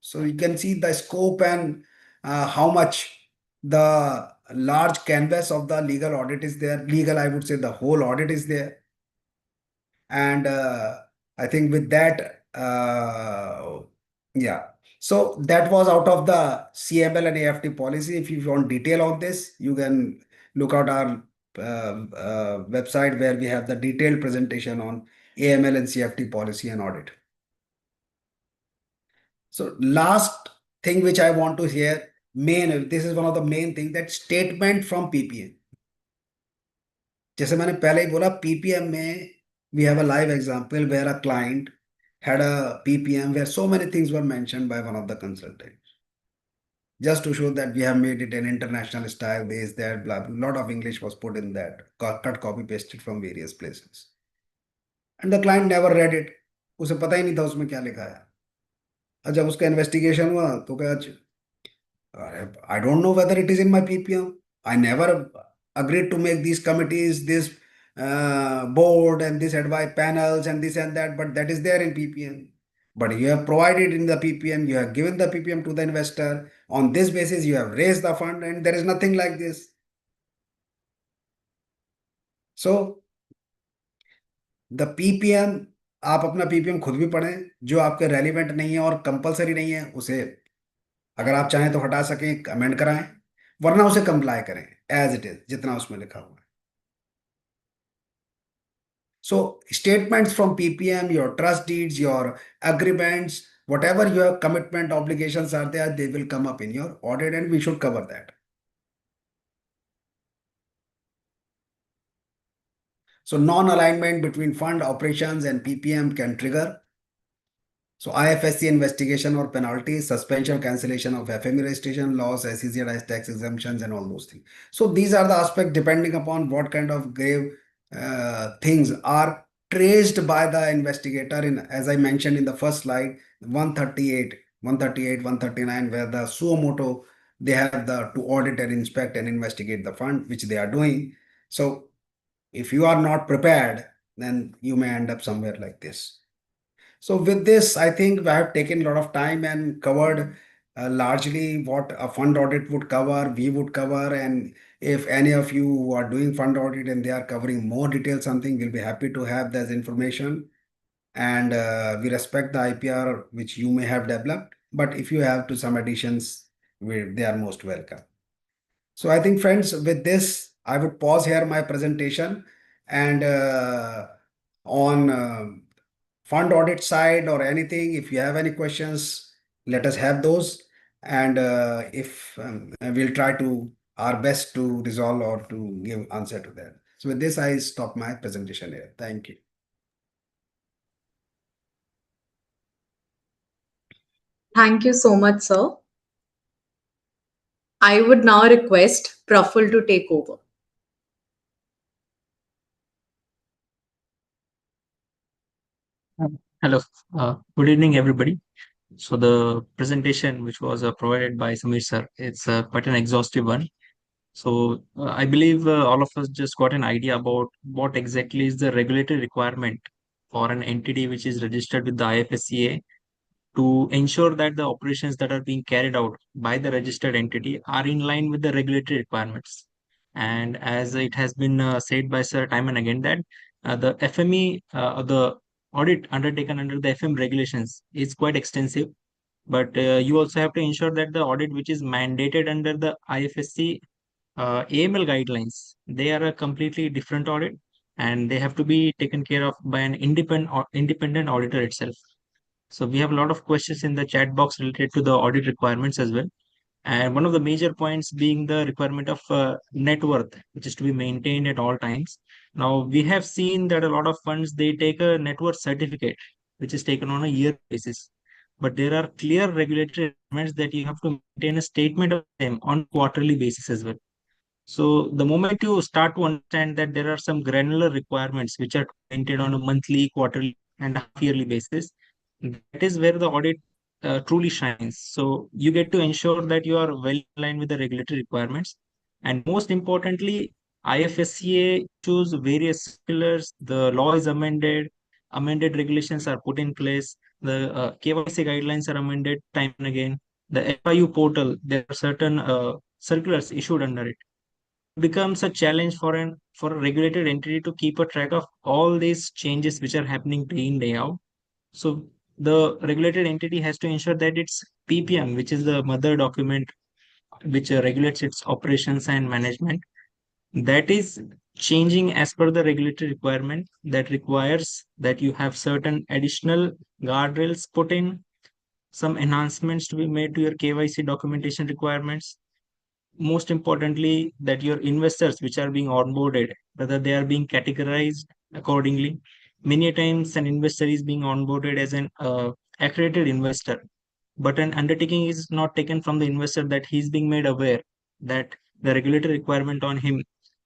So you can see the scope and how much the large canvas of the legal audit is there. Legal, I would say the whole audit is there. And I think with that, yeah. So that was out of the CML and AFT policy. If you want detail on this, you can look out our website where we have the detailed presentation on AML and CFT policy and audit. So last thing which I want to hear, this is one of the main thing, that statement from PPM. जैसे मैंने पहले ही बोला, PPM में we have a live example where a client had a PPM where so many things were mentioned by one of the consultants. Just to show that we have made it an international style, this, that, blah, blah. Lot of English was put in that, cut, copy, pasted from various places. And the client never read it. उसे पता ही नहीं था उसमें क्या लिखा है. और जब उसका इन्वेस्टिगेशन हुआ तो कहा, I don't know whether it is in my PPM. I never agreed to make these committees, this board and this advice panels and this and that, but that is there in PPM. But you have provided in the PPM, you have given the PPM to the investor. On this basis, you have raised the fund, and there is nothing like this. So the PPM, आप अपना PPM खुद भी पढ़ें, जो आपके relevant नहीं है और कंपलसरी नहीं है उसे अगर आप चाहें तो हटा सकें, अमेंड कराएं, वरना उसे कंप्लाई करें एज इट इज जितना उसमें लिखा हुआ है. So statements from PPM, your trust deeds, your agreements, whatever your commitment obligations are there, they will come up in your audit, and we should cover that. So non-alignment between fund operations and PPM can trigger. So IFSC investigation or penalty, suspension, cancellation of FME registration, loss, SEZ tax exemptions, and all those things. So these are the aspects depending upon what kind of grave things are traced by the investigator. In, as I mentioned in the first slide, 138, 139, where the suo moto, they have the to audit and inspect and investigate the fund, which they are doing. So if you are not prepared, then you may end up somewhere like this. So with this, I think I have taken a lot of time and covered largely what a fund audit would cover, we would cover, and if any of you who are doing fund audit and they are covering more detail something, we'll be happy to have that information. And we respect the IPR which you may have developed, but if you have to some additions, they are most welcome. So I think friends, with this, I would pause here my presentation, and on fund audit side or anything, if you have any questions, let us have those. And if we'll try to our best to resolve or to give answer to that. So with this, I stop my presentation here. Thank you. Thank you so much, sir. I would now request Praful to take over. Hello, good evening, everybody. So the presentation, which was provided by Samir sir, it's quite an exhaustive one. So I believe all of us just got an idea about what exactly is the regulatory requirement for an entity which is registered with the IFSCA to ensure that the operations that are being carried out by the registered entity are in line with the regulatory requirements. And as it has been said by Sir time and again, that the FME, the audit undertaken under the FM regulations is quite extensive, but you also have to ensure that the audit which is mandated under the IFSC AML guidelines, they are a completely different audit, and they have to be taken care of by an independent auditor itself. So we have a lot of questions in the chat box related to the audit requirements as well. And one of the major points being the requirement of net worth, which is to be maintained at all times. Now, we have seen that a lot of funds, they take a net worth certificate, which is taken on a year basis. But there are clear regulatory requirements that you have to maintain a statement of them on quarterly basis as well. So the moment you start to understand that there are some granular requirements which are maintained on a monthly, quarterly, and half yearly basis, that is where the audit truly shines. So you get to ensure that you are well aligned with the regulatory requirements. And most importantly, IFSCA issues various circulars, the law is amended, amended regulations are put in place, the KYC guidelines are amended time and again. The FIU portal, there are certain circulars issued under it. it becomes a challenge for a regulated entity to keep a track of all these changes which are happening day in day out. So the regulated entity has to ensure that its PPM, which is the mother document which regulates its operations and management, that is changing as per the regulatory requirement that requires that you have certain additional guardrails put in, some enhancements to be made to your KYC documentation requirements. Most importantly, that your investors which are being onboarded, whether they are being categorized accordingly. Many times an investor is being onboarded as an accredited investor, but an undertaking is not taken from the investor that he is being made aware that the regulatory requirement on him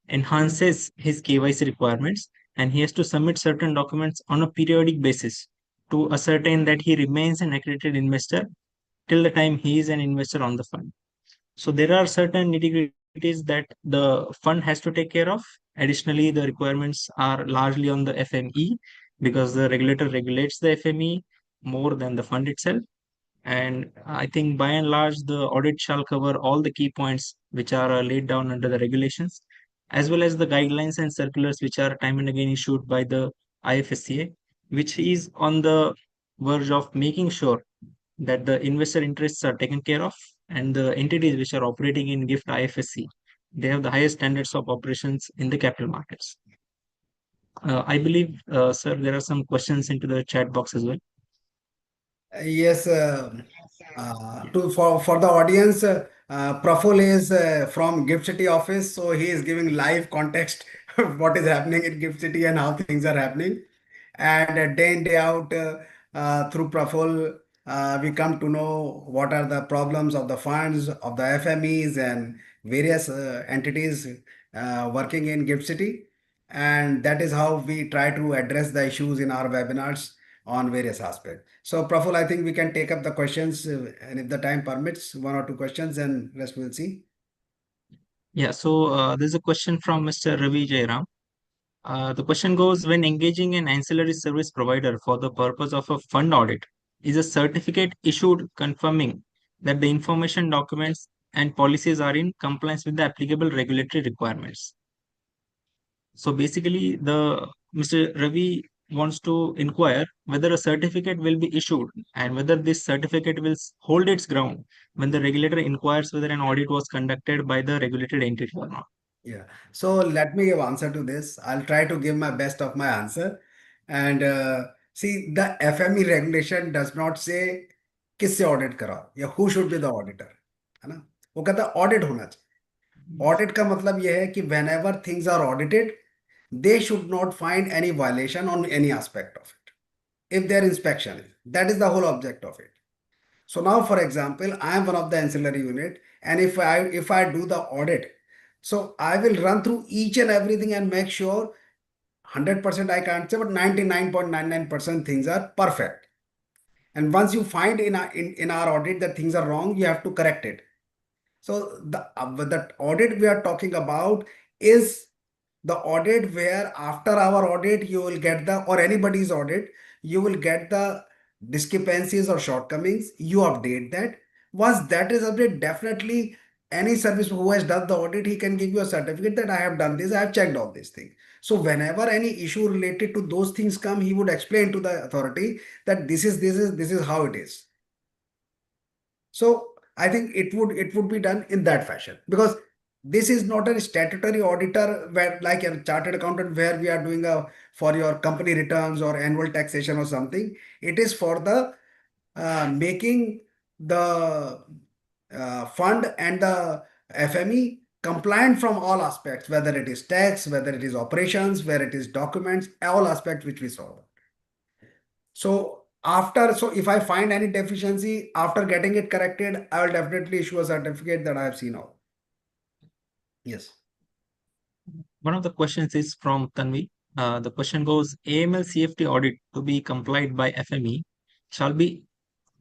enhances his KYC requirements, and he has to submit certain documents on a periodic basis to ascertain that he remains an accredited investor till the time he is an investor on the fund. So there are certain nitty-gritties that the fund has to take care of. Additionally, the requirements are largely on the FME because the regulator regulates the FME more than the fund itself. And I think by and large, the audit shall cover all the key points which are laid down under the regulations, as well as the guidelines and circulars which are time and again issued by the IFSCA, which is on the verge of making sure that the investor interests are taken care of, and the entities which are operating in GIFT IFSC, they have the highest standards of operations in the capital markets. I believe, sir, there are some questions into the chat box as well. Yes, for the audience, Praful is from Gift City office, so he is giving live context of what is happening in Gift City and how things are happening. And day in day out, through Praful, we come to know what are the problems of the funds, of the FMEs, and various entities working in Gift City. And that is how we try to address the issues in our webinars on various aspects. So, Praful, I think we can take up the questions, and if the time permits, one or two questions, and rest we'll see. Yeah, so there's a question from Mr. Ravi Jairam. The question goes, when engaging an ancillary service provider for the purpose of a fund audit, is a certificate issued confirming that the information, documents, and policies are in compliance with the applicable regulatory requirements? So basically, the Mr. Ravi wants to inquire whether a certificate will be issued and whether this certificate will hold its ground when the regulator inquires whether an audit was conducted by the regulated entity or not. Yeah. So let me give answer to this. I'll try to give my best of my answer. And see, the FME regulation does not say किससे audit कराओ या who should be the auditor, है ना? वो कहता है audit होना चाहिए. Audit का मतलब ये है कि whenever things are audited, they should not find any violation on any aspect of it. If their inspection is, that is the whole object of it. So now, for example, I am one of the ancillary unit, and if I do the audit, so I will run through each and everything and make sure 100% I can't say, but 99.99% things are perfect. And once you find in our audit that things are wrong, you have to correct it. So the audit we are talking about is the audit where after our audit you will get the, or anybody's audit, you will get the discrepancies or shortcomings, you update that. Once that is updated, definitely any service who has done the audit, he can give you a certificate that I have done this, I have checked all these things. So whenever any issue related to those things come, he would explain to the authority that this is how it is. So I think it would be done in that fashion, because this is not a statutory auditor where, like a chartered accountant, where we are doing a for your company returns or annual taxation or something. It is for the making the fund and the FME compliant from all aspects, whether it is tax, whether it is operations, where it is documents, all aspects which we saw. So if I find any deficiency after getting it corrected, I will definitely issue a certificate that I have seen all. Yes. One of the questions is from Tanvi. The question goes, AML CFT audit to be complied by FME shall be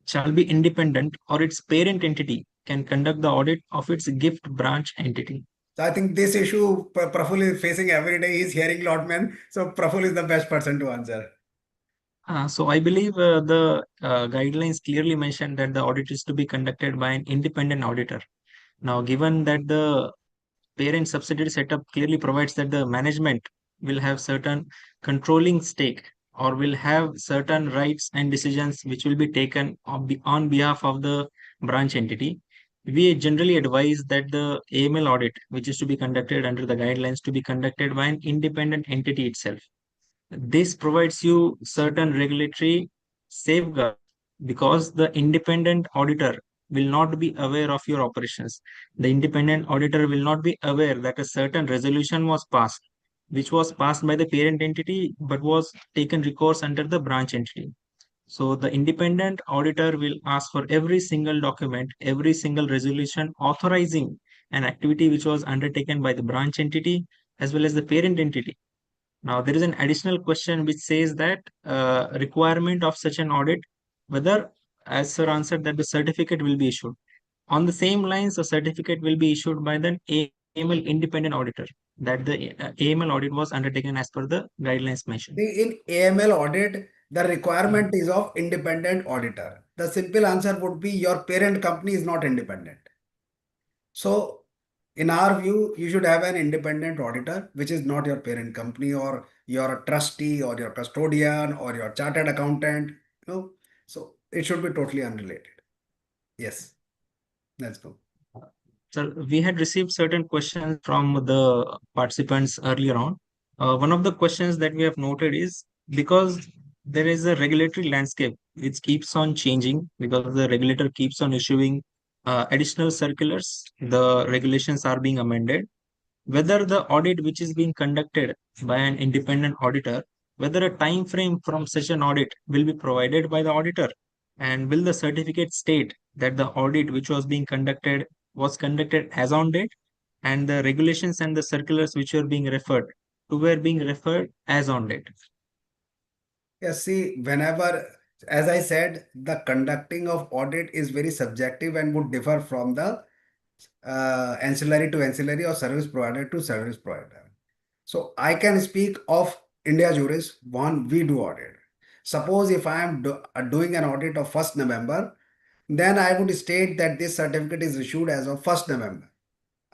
shall be independent, or its parent entity can conduct the audit of its gift branch entity. So I think this issue Praful is facing every day. He's hearing lot, man. So Praful is the best person to answer. So I believe the guidelines clearly mention that the audit is to be conducted by an independent auditor. Now, given that the parent subsidiary setup clearly provides that the management will have certain controlling stake or will have certain rights and decisions which will be taken on behalf of the branch entity. We generally advise that the AML audit, which is to be conducted under the guidelines, to be conducted by an independent entity itself. This provides you certain regulatory safeguards because the independent auditor will not be aware of your operations. The independent auditor will not be aware that a certain resolution was passed, which was passed by the parent entity but was taken recourse under the branch entity. So the independent auditor will ask for every single document, every single resolution authorizing an activity which was undertaken by the branch entity as well as the parent entity. Now, there is an additional question which says that requirement of such an audit, whether, as sir answered, that the certificate will be issued. On the same lines, a certificate will be issued by the AML independent auditor that the AML audit was undertaken as per the guidelines mentioned. In AML audit, the requirement is of independent auditor. The simple answer would be your parent company is not independent. So, in our view, you should have an independent auditor, which is not your parent company or your trustee or your custodian or your chartered accountant. So it should be totally unrelated. Yes, let's go. Sir, we had received certain questions from the participants earlier on. One of the questions that we have noted is because there is a regulatory landscape which keeps on changing because the regulator keeps on issuing additional circulars, the regulations are being amended. Whether the audit which is being conducted by an independent auditor, whether a time frame from such an audit will be provided by the auditor, and will the certificate state that the audit which was conducted as on date, and the regulations and the circulars which were being referred to were being referred as on date. Yes, see, whenever, as I said, the conducting of audit is very subjective and would differ from the ancillary to ancillary or service provider to service provider. So I can speak of India Juris. One, we do audit. Suppose if I am doing an audit of 1st November, then I would state that this certificate is issued as of 1st November.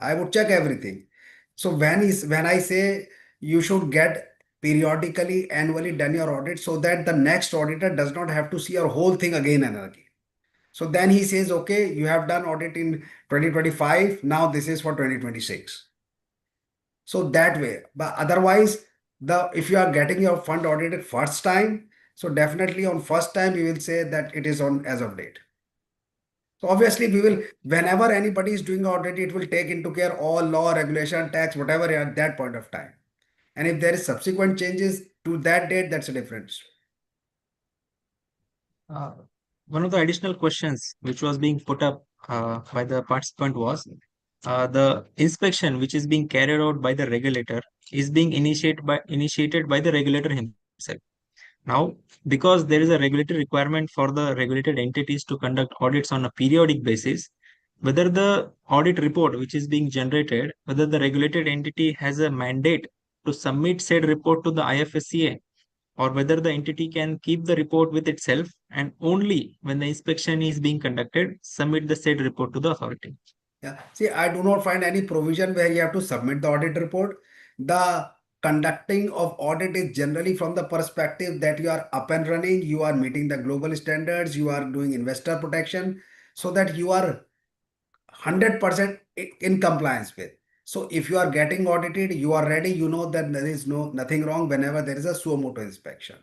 I would check everything. So when I say you should get periodically, annually done your audit so that the next auditor does not have to see your whole thing again and again. So then he says, okay, you have done audit in 2025. Now this is for 2026. So that way, but otherwise, if you are getting your fund audited first time, so definitely on first time you will say that it is on as of date. So obviously we will, whenever anybody is doing audit, it will take into care all law, regulation, tax, whatever at that point of time. And if there is subsequent changes to that date, that's a difference. One of the additional questions which was being put up by the participant was the inspection which is being carried out by the regulator is being initiated by the regulator himself. Now, because there is a regulatory requirement for the regulated entities to conduct audits on a periodic basis, whether the audit report which is being generated, whether the regulated entity has a mandate to submit said report to the IFSCA, or whether the entity can keep the report with itself and only when the inspection is being conducted, submit the said report to the authority. Yeah. See, I do not find any provision where you have to submit the audit report. The conducting of audit is generally from the perspective that you are up and running, you are meeting the global standards, you are doing investor protection, so that you are 100% in compliance with. So if you are getting audited, you are ready, you know that there is nothing wrong whenever there is a suo motu inspection.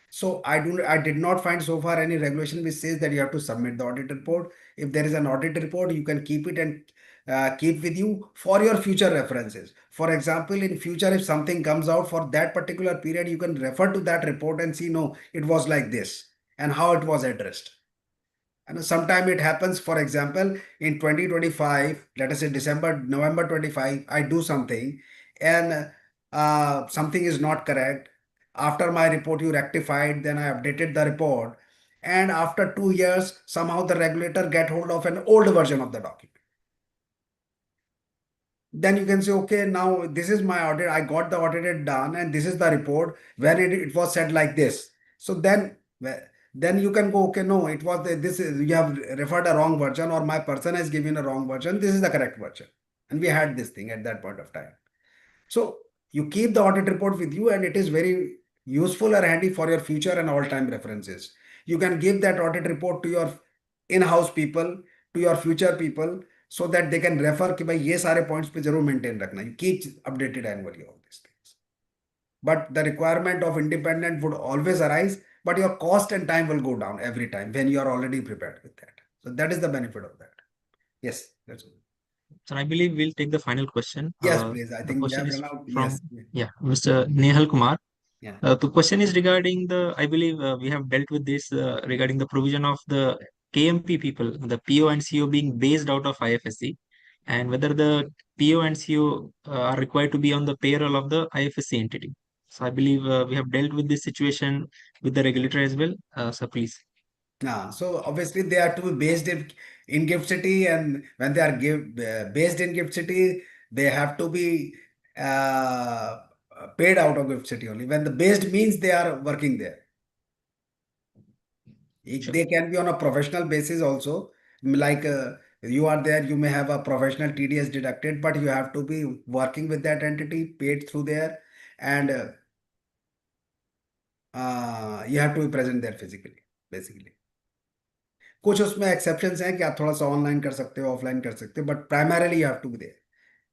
So I did not find so far any regulation which says that you have to submit the audit report. If there is an audit report, you can keep it and keep with you for your future references. For example, in future, if something comes out for that particular period, you can refer to that report and see, no, it was like this and how it was addressed. And sometime it happens, for example, in 2025, let us say November 25, I do something and something is not correct. After my report, you rectified, then I updated the report. And after 2 years, somehow the regulator get hold of an old version of the document. Then you can say, okay, now this is my audit. I got the audited done and this is the report where it was said like this. So then you can go, okay, no, it was this is, you have referred a wrong version or my person has given a wrong version. This is the correct version. And we had this thing at that point of time. So you keep the audit report with you, and it is very useful or handy for your future and all-time references. You can give that audit report to your in-house people, to your future people, so that they can refer कि भाई ये सारे points पे जरूर maintain रखना. You keep updated annually all these things. But the requirement of independent would always arise, but your cost and time will go down every time when you are already prepared with that. So that is the benefit of that. Yes, that's all. So I believe we'll take the final question. Yes, please. I The think we question have is run out. from, Yes. yeah, Mr. Nehal Kumar. Yeah. The question is regarding I believe we have dealt with this regarding the provision of the KMP people, the PO and CO being based out of IFSC, and whether the PO and CO are required to be on the payroll of the IFSC entity. So I believe we have dealt with this situation with the regulator as well. So please. So obviously they are to be based in Gift City, and when they are based in Gift City, they have to be uh, paid out of Gift City only. When the based means they are working there. Sure. They can be on a professional basis also. Like you are there, you may have a professional TDS deducted, but you have to be working with that entity, paid through there, and you have to be present there physically, basically. कुछ उसमें exceptions हैं कि आप थोड़ा सा online कर सकते हो, ऑफलाइन कर सकते हो, but primarily you have to be there.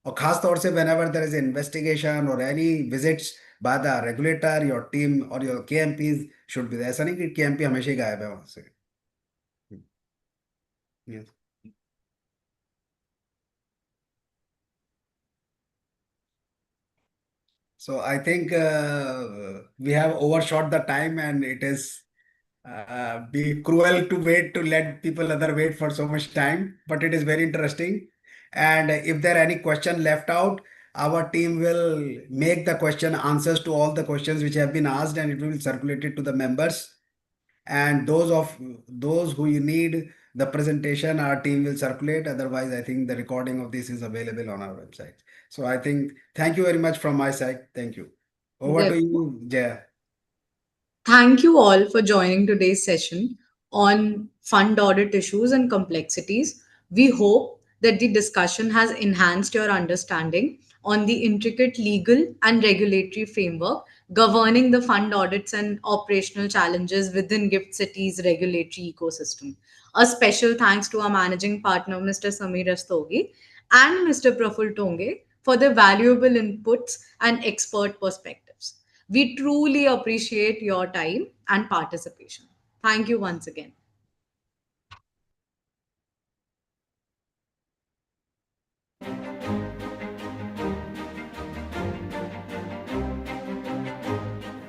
और खास तौर से whenever there is an investigation or any visits by the regulator, your team or your KMPs should be there. ऐसा नहीं कि KMP हमेशा ही गायब है वहां से. Yes. So I think we have overshot the time, and it is be cruel to wait to let people other wait for so much time, but it is very interesting. And if there are any question left out, our team will make the question answers to all the questions which have been asked, and it will be circulated to the members. And those who you need the presentation, our team will circulate. Otherwise, I think the recording of this is available on our website. So I think thank you very much from my side. Thank you. Over to you, Jaya. Thank you all for joining today's session on fund audit issues and complexities. We hope that the discussion has enhanced your understanding on the intricate legal and regulatory framework governing the fund audits and operational challenges within Gift City's regulatory ecosystem. A special thanks to our managing partner, Mr. Samir Rastogi, and Mr. Praful Tonge for their valuable inputs and expert perspectives. We truly appreciate your time and participation. Thank you once again.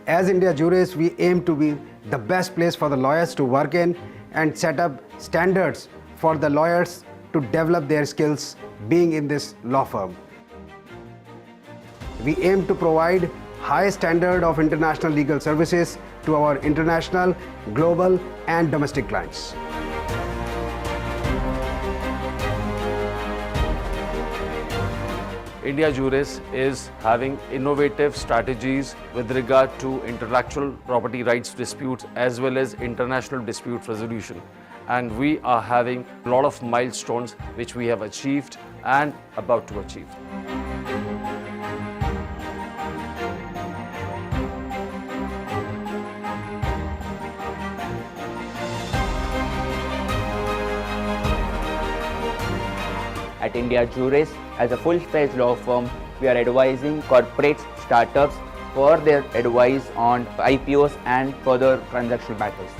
As India Juris, we aim to be the best place for the lawyers to work in and set up standards for the lawyers to develop their skills being in this law firm. We aim to provide high standard of international legal services to our international, global, and domestic clients. India Juris is having innovative strategies with regard to intellectual property rights disputes as well as international dispute resolution. And we are having a lot of milestones which we have achieved and about to achieve. At India Juris, as a full-fledged law firm, we are advising corporates, startups for their advice on IPOs and further transactional matters.